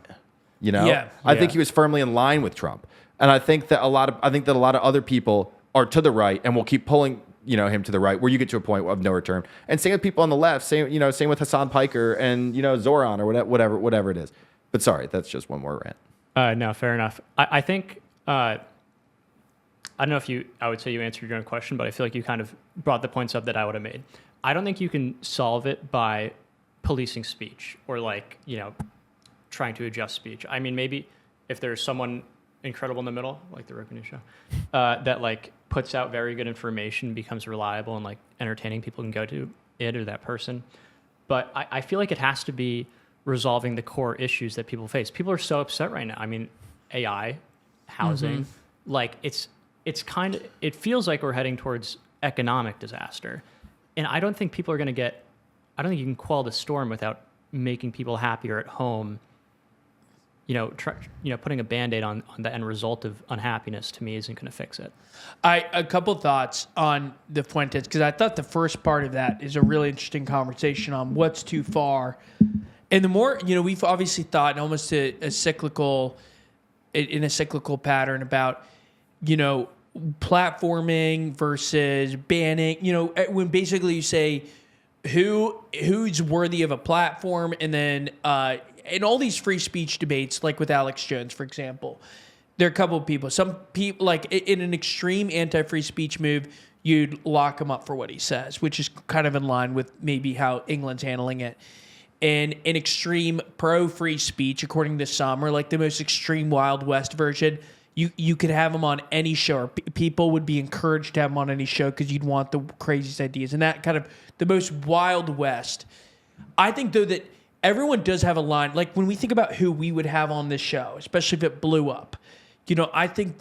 Speaker 2: I think he was firmly in line with Trump, and I think that a lot of other people are to the right and will keep pulling him to the right, where you get to a point of no return. And same with people on the left. Same with Hassan Piker and Zohran or whatever it is. But sorry, that's just one more rant.
Speaker 4: No, fair enough. I think I don't know if I would say you answered your own question, but I feel like you kind of brought the points up that I would have made. I don't think you can solve it by policing speech or trying to adjust speech. I mean, maybe if there's someone incredible in the middle, like the RocaNews Show, that puts out very good information, becomes reliable and entertaining, people can go to it or that person. But I feel like it has to be resolving the core issues that people face. People are so upset right now. I mean, AI, housing, it feels like we're heading towards economic disaster. And I don't think people are going to I don't think you can quell the storm without making people happier at home. Putting a Band-Aid on the end result of unhappiness to me isn't going to fix it.
Speaker 3: A couple thoughts on the Fuentes, because I thought the first part of that is a really interesting conversation on what's too far. And the more, we've obviously thought in almost in a cyclical pattern about, platforming versus banning, when basically you say who's worthy of a platform, and then in all these free speech debates, like with Alex Jones, for example, there are a couple of people. Some people, in an extreme anti-free speech move, you'd lock him up for what he says, which is kind of in line with maybe how England's handling it. and an extreme pro-free speech, according to some, or like the most extreme Wild West version, you could have him on any show, or people would be encouraged to have him on any show because you'd want the craziest ideas. And that kind of the most Wild West. I think, though, that everyone does have a line. Like when we think about who we would have on this show, especially if it blew up, I think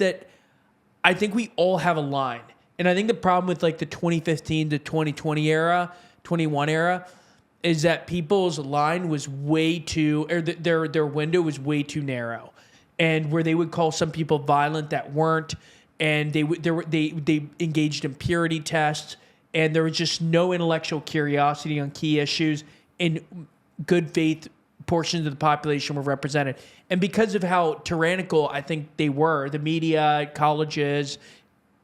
Speaker 3: we all have a line. And I think the problem with like the 2015 to 2020 era, 21 era, is that people's line was way too, or their window was way too narrow. And where they would call some people violent that weren't, and they engaged in purity tests, and there was just no intellectual curiosity on key issues, and good faith portions of the population were represented. And because of how tyrannical I think they were, the media, colleges,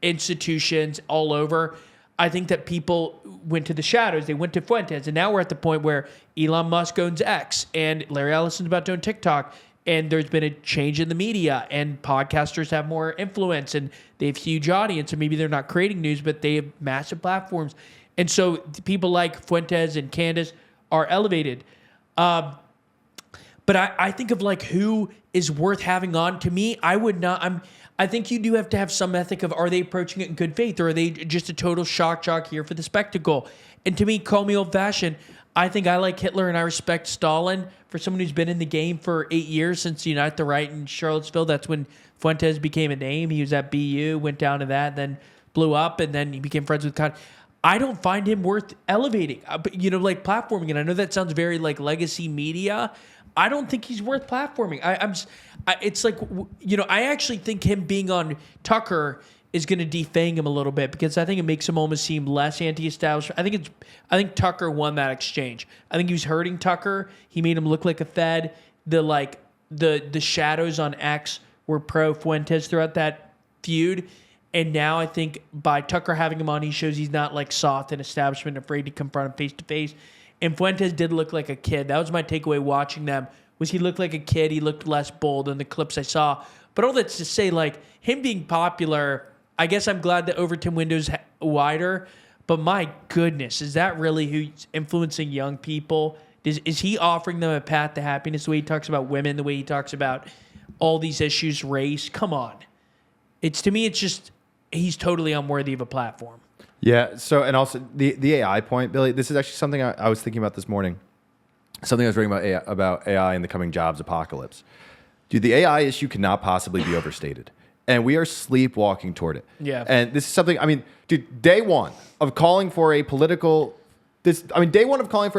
Speaker 3: institutions all over, I think that people went to the shadows. They went to Fuentes. And now we're at the point where Elon Musk owns X, and Larry Ellison's about to own TikTok. And there's been a change in the media, and podcasters have more influence, and they have huge audience, or maybe they're not creating news, but they have massive platforms. And so people like Fuentes and Candace are elevated. But I think of like who is worth having on. To me, I would not. I think you do have to have some ethic of, are they approaching it in good faith, or are they just a total shock jock here for the spectacle? And to me, call me old-fashioned, I think I like Hitler and I respect Stalin. For someone who's been in the game for 8 years since Unite the Right in Charlottesville, that's when Fuentes became a name. He was at BU, went down to that, then blew up, and then he became friends with Con. I don't find him worth elevating, like platforming. And I know that sounds very like legacy media. I don't think he's worth platforming. It's like, I actually think him being on Tucker is going to defang him a little bit, because I think it makes him almost seem less anti-establishment. I think Tucker won that exchange. I think he was hurting Tucker. He made him look like a Fed. The shadows on X were pro Fuentes throughout that feud. And now I think by Tucker having him on, he shows he's not like soft and establishment, afraid to confront him face to face. And Fuentes did look like a kid. That was my takeaway watching them, was he looked like a kid. He looked less bold in the clips I saw. But all that's to say, like, him being popular, I guess I'm glad the Overton window's wider. But my goodness, is that really who's influencing young people? Is he offering them a path to happiness, the way he talks about women, the way he talks about all these issues, race? Come on. To me, it's just, he's totally unworthy of a platform.
Speaker 2: Yeah. So, and also the AI point, Billy, this is actually something I was thinking about this morning. Something I was reading about AI and the coming jobs apocalypse. Dude, the AI issue cannot possibly be overstated. And we are sleepwalking toward it.
Speaker 3: Yeah.
Speaker 2: And this is something, day one of calling for a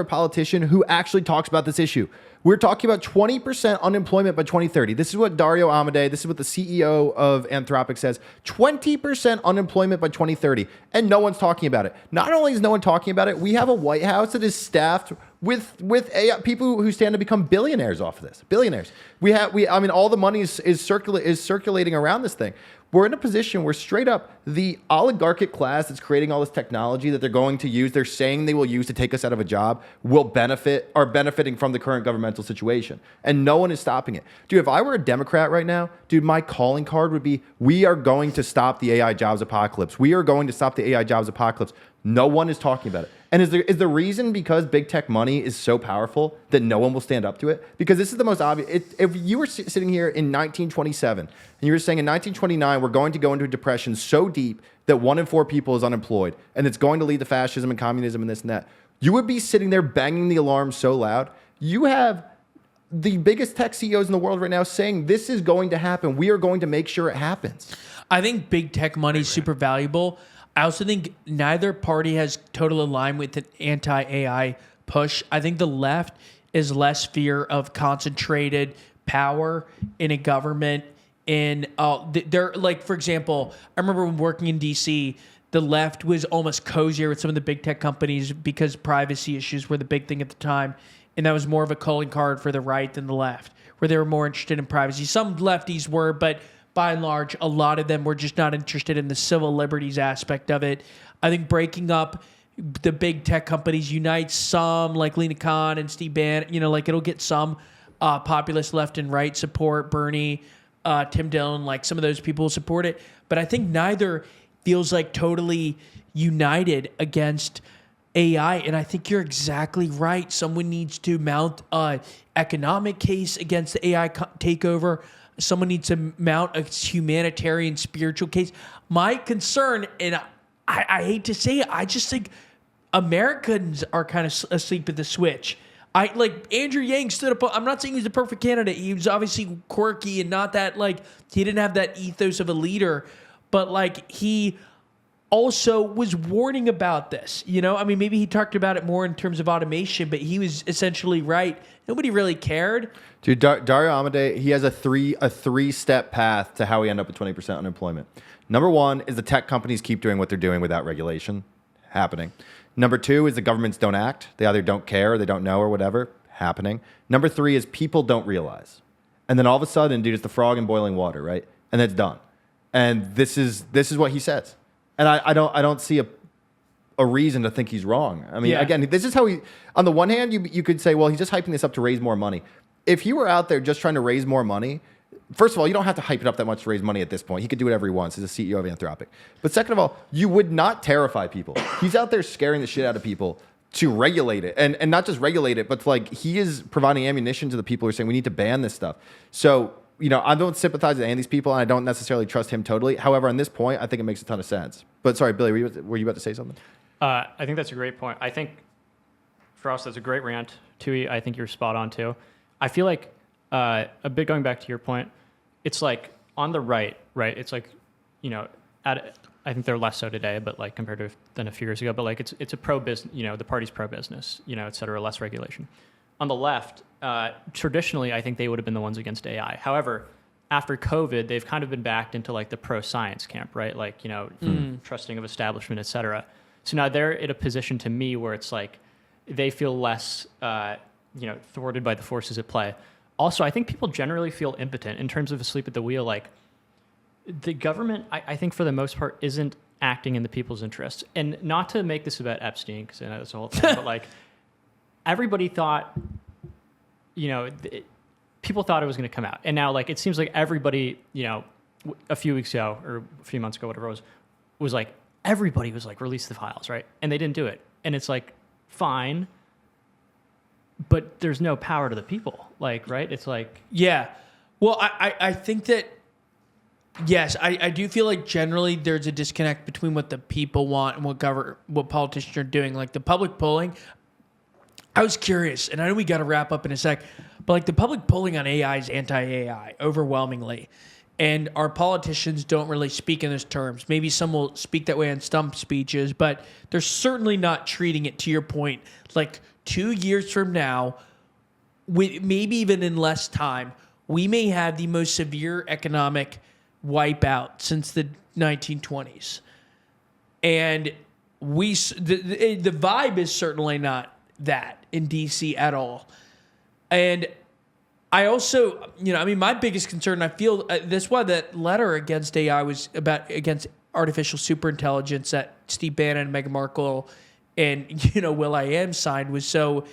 Speaker 2: politician who actually talks about this issue. We're talking about 20% unemployment by 2030. This is what Dario Amodei, this is what the CEO of Anthropic says. 20% unemployment by 2030. And no one's talking about it. Not only is no one talking about it, we have a White House that is staffed with AI, people who stand to become billionaires off of this. Billionaires. All the money is circulating around this thing. We're in a position where straight up the oligarchic class that's creating all this technology that they're going to use, they're saying they will use to take us out of a job, are benefiting from the current governmental situation. And no one is stopping it. Dude, if I were a Democrat right now, my calling card would be, we are going to stop the AI jobs apocalypse. We are going to stop the AI jobs apocalypse. No one is talking about it. And is the reason because big tech money is so powerful that no one will stand up to it? Because this is the most obvious. If you were sitting here in 1927 and you were saying in 1929 we're going to go into a depression so deep that 1 in 4 people is unemployed and it's going to lead to fascism and communism and this and that, you would be sitting there banging the alarm so loud. You have the biggest tech CEOs in the world right now saying this is going to happen. We are going to make sure it happens.
Speaker 3: I think big tech money is super valuable. I also think neither party has total alignment with an anti-AI push. I think the left is less fear of concentrated power in a government. They're like, for example, I remember when working in DC, the left was almost cozier with some of the big tech companies because privacy issues were the big thing at the time. And that was more of a calling card for the right than the left, where they were more interested in privacy. Some lefties were, but by and large, a lot of them were just not interested in the civil liberties aspect of it. I think breaking up the big tech companies unites some, like Lena Khan and Steve Bannon, it'll get some populist left and right support. Bernie, Tim Dillon, like some of those people will support it. But I think neither feels like totally united against AI, and I think you're exactly right. Someone needs to mount an economic case against the AI takeover. Someone needs to mount a humanitarian, spiritual case. My concern, and I hate to say it, I just think Americans are kind of asleep at the switch. Like Andrew Yang stood up. I'm not saying he's a perfect candidate. He was obviously quirky and not that, like, he didn't have that ethos of a leader, but like he also was warning about this. You know, I mean, maybe he talked about it more in terms of automation, but he was essentially right. Nobody really cared.
Speaker 2: Dude, Dario Amodei, he has a three-step path to how we end up with 20% unemployment. Number one is the tech companies keep doing what they're doing without regulation happening. Number two is the governments don't act. They either don't care or they don't know or whatever happening. Number three is people don't realize. And then all of a sudden, dude, it's the frog in boiling water, right? And that's done. And this is what he says. And I don't see a reason to think he's wrong. I mean, again, this is how he, on the one hand, you could say, well, he's just hyping this up to raise more money. If he were out there just trying to raise more money, first of all, you don't have to hype it up that much to raise money at this point. He could do whatever he wants. He's a CEO of Anthropic. But second of all, you would not terrify people. He's out there scaring the shit out of people to regulate it. And not just regulate it, but like he is providing ammunition to the people who are saying we need to ban this stuff. So, you know, I don't sympathize with any of these people, and I don't necessarily trust him totally. However, on this point, I think it makes a ton of sense. But sorry, Billy, were you about to say something?
Speaker 4: I think that's a great point. I think for us, that's a great rant. Tui, I think you're spot on too. I feel like a bit going back to your point, it's like on the right, it's like, you know, I think they're less so today, but like compared to than a few years ago, but like it's a pro-business, you know, the party's pro-business, you know, et cetera, less regulation. On the left, traditionally, I think they would have been the ones against AI. However, after COVID, they've kind of been backed into like the pro-science camp, right? Like, you know, trusting of establishment, et cetera. So now they're in a position to me where it's like they feel less, you know, thwarted by the forces at play. Also, I think people generally feel impotent in terms of asleep at the wheel. Like the government, I think for the most part, isn't acting in the people's interests. And not to make this about Epstein, because I know that's the whole thing, but like everybody thought, you know, people thought it was going to come out. And now like it seems like everybody, you know, a few weeks ago or a few months ago, whatever it was like everybody was like, release the files, right? And they didn't do it. And it's like, fine, but there's no power to the people, like, right? It's like...
Speaker 3: Yeah. Well, I think that, yes, I do feel like generally there's a disconnect between what the people want and what politicians are doing. Like the public polling, I was curious, and I know we got to wrap up in a sec, but like the public polling on AI is anti-AI overwhelmingly. And our politicians don't really speak in those terms. Maybe some will speak that way on stump speeches, but they're certainly not treating it, to your point, like 2 years from now, maybe even in less time, we may have the most severe economic wipeout since the 1920s. And the vibe is certainly not that in DC at all. And I also, you know, I mean, my biggest concern, I feel, that's why that letter against AI was against artificial superintelligence that Steve Bannon and Meghan Markle and, you know, will.i.am signed was so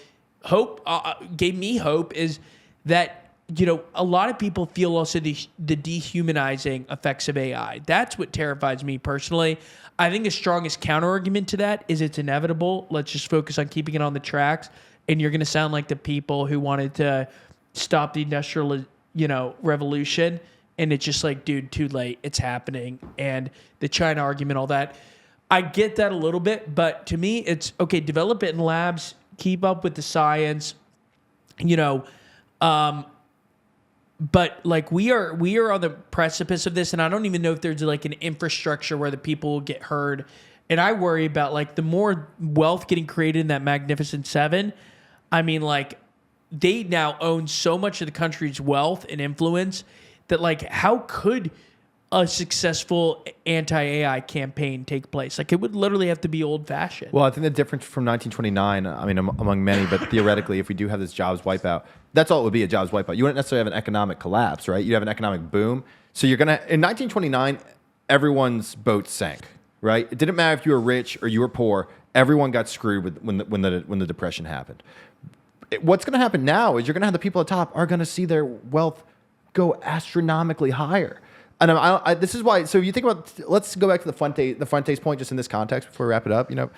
Speaker 3: gave me hope is that, you know, a lot of people feel also the dehumanizing effects of AI. That's what terrifies me personally. I think the strongest counter argument to that is it's inevitable. Let's just focus on keeping it on the tracks. And you're going to sound like the people who wanted to stop the industrial, you know, revolution. And it's just like, dude, too late. It's happening. And the China argument, all that. I get that a little bit, but to me, it's okay. Develop it in labs, keep up with the science, you know. But like we are on the precipice of this, and I don't even know if there's like an infrastructure where the people will get heard. And I worry about like the more wealth getting created in that Magnificent Seven. I mean, like they now own so much of the country's wealth and influence that like how could a successful anti-AI campaign take place? Like it would literally have to be old-fashioned.
Speaker 2: Well, I think the difference from 1929, I mean, among many, but theoretically, if we do have this jobs wipeout, that's all it would be, a jobs wipeout. You wouldn't necessarily have an economic collapse, right? You'd have an economic boom. So you're going to, in 1929, everyone's boat sank, right? It didn't matter if you were rich or you were poor. Everyone got screwed when the Depression happened. What's going to happen now is you're going to have the people at the top are going to see their wealth go astronomically higher. And this is why. So you think about. Let's go back to the Fuentes point, just in this context before we wrap it up. You know,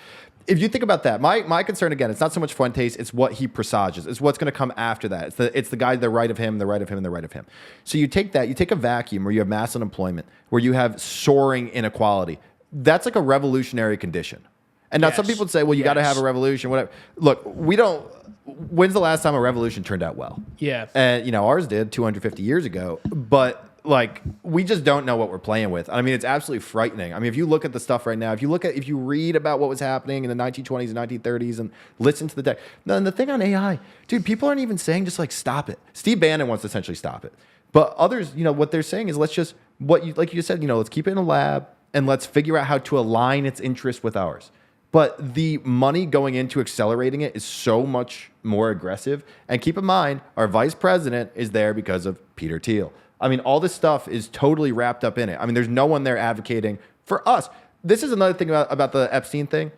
Speaker 2: if you think about that, my concern again, it's not so much Fuentes, it's what he presages. It's what's going to come after that. It's the guy to the right of him, the right of him, and the right of him. So you take that, you take a vacuum where you have mass unemployment, where you have soaring inequality. That's like a revolutionary condition. And now some people would say, well, you got to have a revolution, whatever. Look, when's the last time a revolution turned out well?
Speaker 3: Yeah.
Speaker 2: And, ours did 250 years ago. But, we just don't know what we're playing with. I mean, it's absolutely frightening. I mean, if you look at the stuff right now, if you read about what was happening in the 1920s and 1930s and listen to the tech. And the thing on AI, dude, people aren't even saying just, stop it. Steve Bannon wants to essentially stop it. But others, what they're saying is let's just, like you said, let's keep it in a lab and let's figure out how to align its interests with ours. But the money going into accelerating it is so much more aggressive. And keep in mind, our vice president is there because of Peter Thiel. I mean, all this stuff is totally wrapped up in it. I mean, there's no one there advocating for us. This is another thing about the Epstein thing.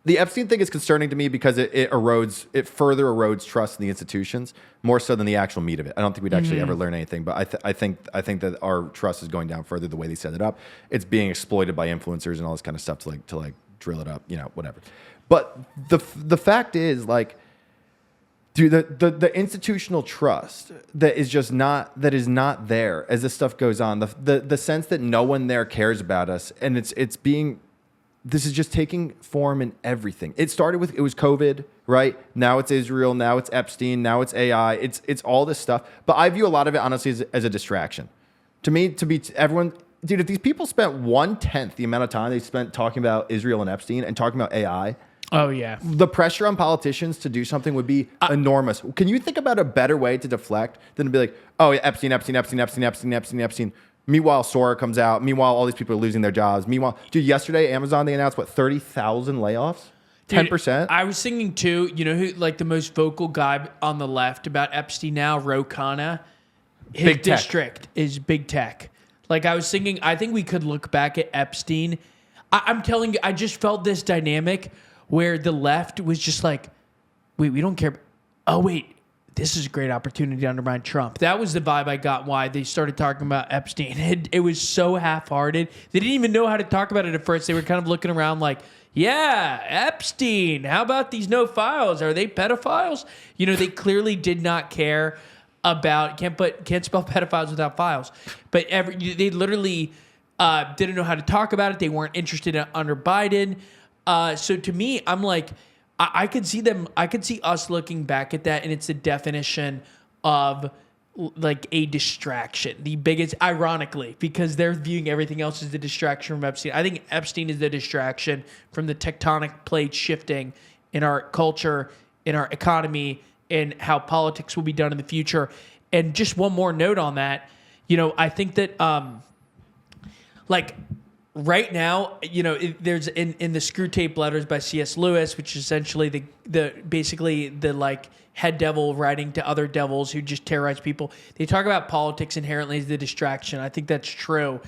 Speaker 2: The Epstein thing is concerning to me because it further erodes trust in the institutions more so than the actual meat of it. I don't think we'd actually ever learn anything, but I think that our trust is going down further the way they set it up. It's being exploited by influencers and all this kind of stuff to drill it up, whatever. But the fact is, dude, the institutional trust that is not there as this stuff goes on. The sense that no one there cares about us, and this is just taking form in everything. It started with, it was COVID, right? Now it's Israel, now it's Epstein, now it's AI. It's all this stuff. But I view a lot of it honestly as a distraction. To me, everyone, dude, if these people spent 1/10 the amount of time they spent talking about Israel and Epstein and talking about AI.
Speaker 3: Oh, yeah.
Speaker 2: The pressure on politicians to do something would be enormous. Can you think about a better way to deflect than to be like, oh, Epstein. Meanwhile, Sora comes out. Meanwhile, all these people are losing their jobs. Meanwhile, dude, yesterday, Amazon, they announced, 30,000 layoffs? 10%?
Speaker 3: I was thinking, too, who, the most vocal guy on the left about Epstein now, RocaNews, his
Speaker 2: Big tech.
Speaker 3: district is big tech. I was thinking, I think we could look back at Epstein. I'm telling you, I just felt this dynamic where the left was just like, wait, we don't care. Oh, wait, this is a great opportunity to undermine Trump. That was the vibe I got why they started talking about Epstein. It was so half-hearted. They didn't even know how to talk about it at first. They were kind of looking around like, yeah, Epstein. How about these no files? Are they pedophiles? They clearly did not care about, can't spell pedophiles without files. But they literally didn't know how to talk about it. They weren't interested under Biden. So to me, I'm like, I could see us looking back at that, and it's the definition of a distraction. The biggest, ironically, because they're viewing everything else as the distraction from Epstein. I think Epstein is the distraction from the tectonic plate shifting in our culture, in our economy, and how politics will be done in the future. And just one more note on that, I think that right now, there's in the Screw Tape Letters by C.S. Lewis, which is essentially the head devil writing to other devils who just terrorize people. They talk about politics inherently as the distraction. I think that's true.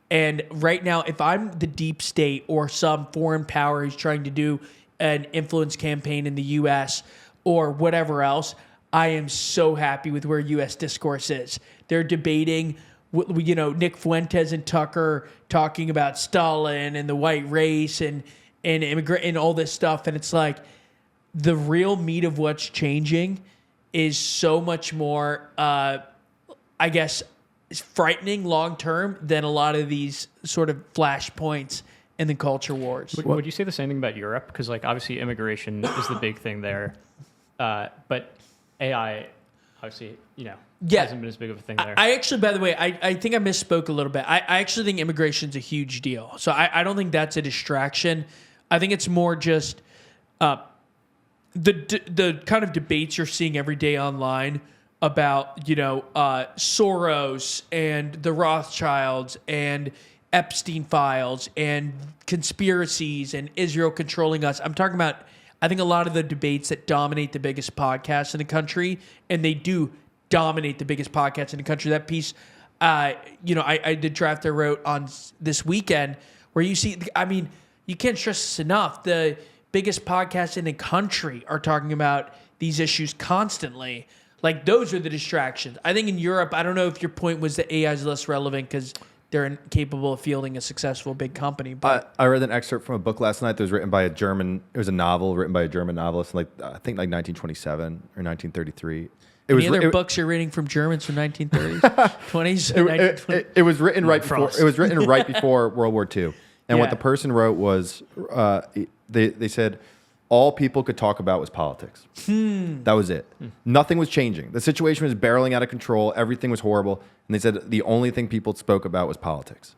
Speaker 3: And right now, if I'm the deep state or some foreign power who's trying to do an influence campaign in the U.S. or whatever else, I am so happy with where U.S. discourse is. They're debating, Nick Fuentes and Tucker talking about Stalin and the white race and immigrant and all this stuff. And it's like the real meat of what's changing is so much more, I guess, frightening long term than a lot of these sort of flashpoints in the culture wars.
Speaker 4: Would you say the same thing about Europe? Because obviously immigration is the big thing there. But AI, obviously, hasn't been as big of a thing there.
Speaker 3: I actually, by the way, I think I misspoke a little bit. I actually think immigration is a huge deal. So I don't think that's a distraction. I think it's more just the kind of debates you're seeing every day online about, Soros and the Rothschilds and Epstein files and conspiracies and Israel controlling us. I'm talking about, I think a lot of the debates that dominate the biggest podcasts in the country, and they do dominate the biggest podcasts in the country. That piece, I did draft I wrote on this weekend where you see, you can't stress this enough. The biggest podcasts in the country are talking about these issues constantly. Those are the distractions. I think in Europe, I don't know if your point was that AI is less relevant because they're incapable of fielding a successful big company. But
Speaker 2: I read an excerpt from a book last night that was written by a German. It was a novel written by a German novelist, I think 1927 or 1933.
Speaker 3: any other books you're reading from Germans from 1930s, 20s?
Speaker 2: It was written right before. It was written right before World War II. And what the person wrote was, they said, all people could talk about was politics. That was it. Nothing was changing. The situation was barreling out of control. Everything was horrible. And they said the only thing people spoke about was politics.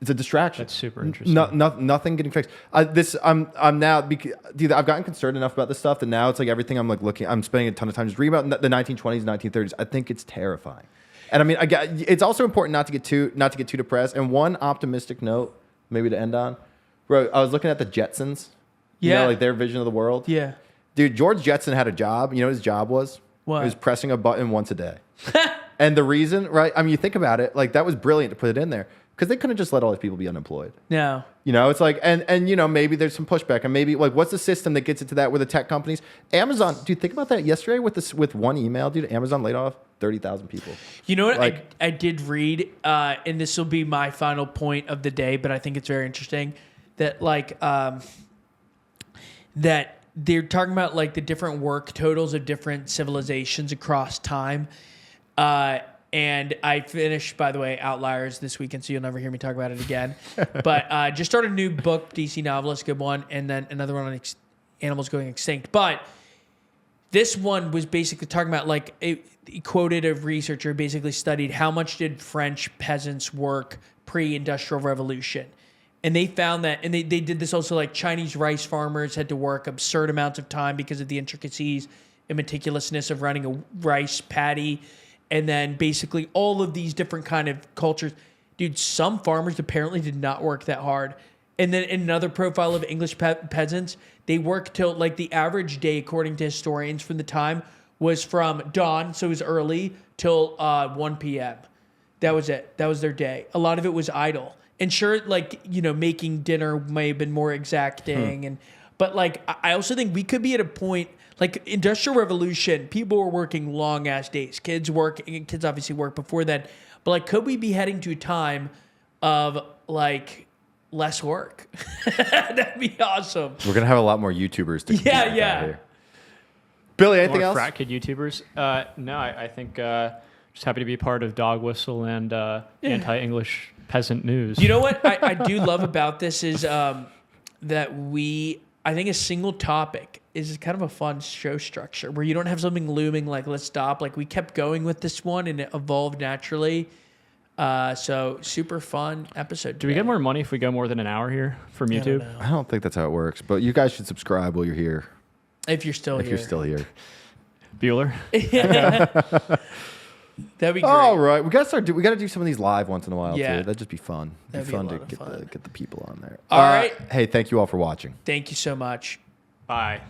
Speaker 2: It's a distraction.
Speaker 4: That's super interesting.
Speaker 2: Nothing getting fixed. I'm now, dude, I've gotten concerned enough about this stuff that now it's like everything I'm like looking, I'm spending a ton of time just reading about the 1920s, 1930s. I think it's terrifying. And I mean, it's also important not to get too depressed. And one optimistic note, maybe to end on, bro, I was looking at the Jetsons. You know, like their vision of the world.
Speaker 3: Yeah.
Speaker 2: Dude, George Jetson had a job. You know what his job was?
Speaker 3: What?
Speaker 2: He was pressing a button once a day. And the reason, right? I mean, you think about it, like that was brilliant to put it in there because they couldn't just let all these people be unemployed.
Speaker 3: No.
Speaker 2: You know, it's like, and you know, maybe there's some pushback, and maybe like, what's the system that gets it to that with the tech companies? Amazon, dude, think about that yesterday with one email, dude. Amazon laid off 30,000 people.
Speaker 3: You know what?
Speaker 2: Like,
Speaker 3: I did read, and this will be my final point of the day, but I think it's very interesting that that they're talking about like the different work totals of different civilizations across time. And I finished, by the way, Outliers this weekend, so you'll never hear me talk about it again. But just started a new book, DC novelist, good one, and then another one on animals going extinct. But this one was basically talking about like he quoted a researcher who basically studied how much did French peasants work pre-industrial revolution. And they found that, and they did this also, like Chinese rice farmers had to work absurd amounts of time because of the intricacies and meticulousness of running a rice paddy. And then basically all of these different kind of cultures. Dude, some farmers apparently did not work that hard. And then another profile of English peasants, they worked till like the average day, according to historians from the time, was from dawn, so it was early, till 1 p.m. That was it. That was their day. A lot of it was idle. And sure, like, you know, making dinner may have been more exacting. But like, I also think we could be at a point, like Industrial Revolution, people were working long ass days. Kids obviously work before that. But like, could we be heading to a time of like less work? That'd be awesome.
Speaker 2: we're going to have a lot more YouTubers to
Speaker 3: Yeah.
Speaker 2: Here. Billy, anything
Speaker 4: More
Speaker 2: else?
Speaker 4: frat kid YouTubers? No, I think just happy to be a part of Dog Whistle and anti-English peasant news.
Speaker 3: You know what I do love about this is that I think a single topic is kind of a fun show structure where you don't have something looming like let's stop. Like we kept going with this one and it evolved naturally. So super fun episode.
Speaker 4: Do we get more money if we go more than an hour here from YouTube?
Speaker 2: I don't think that's how it works, but you guys should subscribe while you're here.
Speaker 3: If you're still
Speaker 2: If
Speaker 3: here.
Speaker 2: you're still here.
Speaker 4: Bueller?
Speaker 3: That'd be great.
Speaker 2: All right, we got to do some of these live once in a while
Speaker 3: Yeah.
Speaker 2: too. That'd just be fun.
Speaker 3: That'd
Speaker 2: Be
Speaker 3: be a
Speaker 2: fun
Speaker 3: lot
Speaker 2: to
Speaker 3: of fun.
Speaker 2: get the people on there.
Speaker 3: All right.
Speaker 2: Hey, thank you all for watching.
Speaker 3: Thank you so much.
Speaker 4: Bye.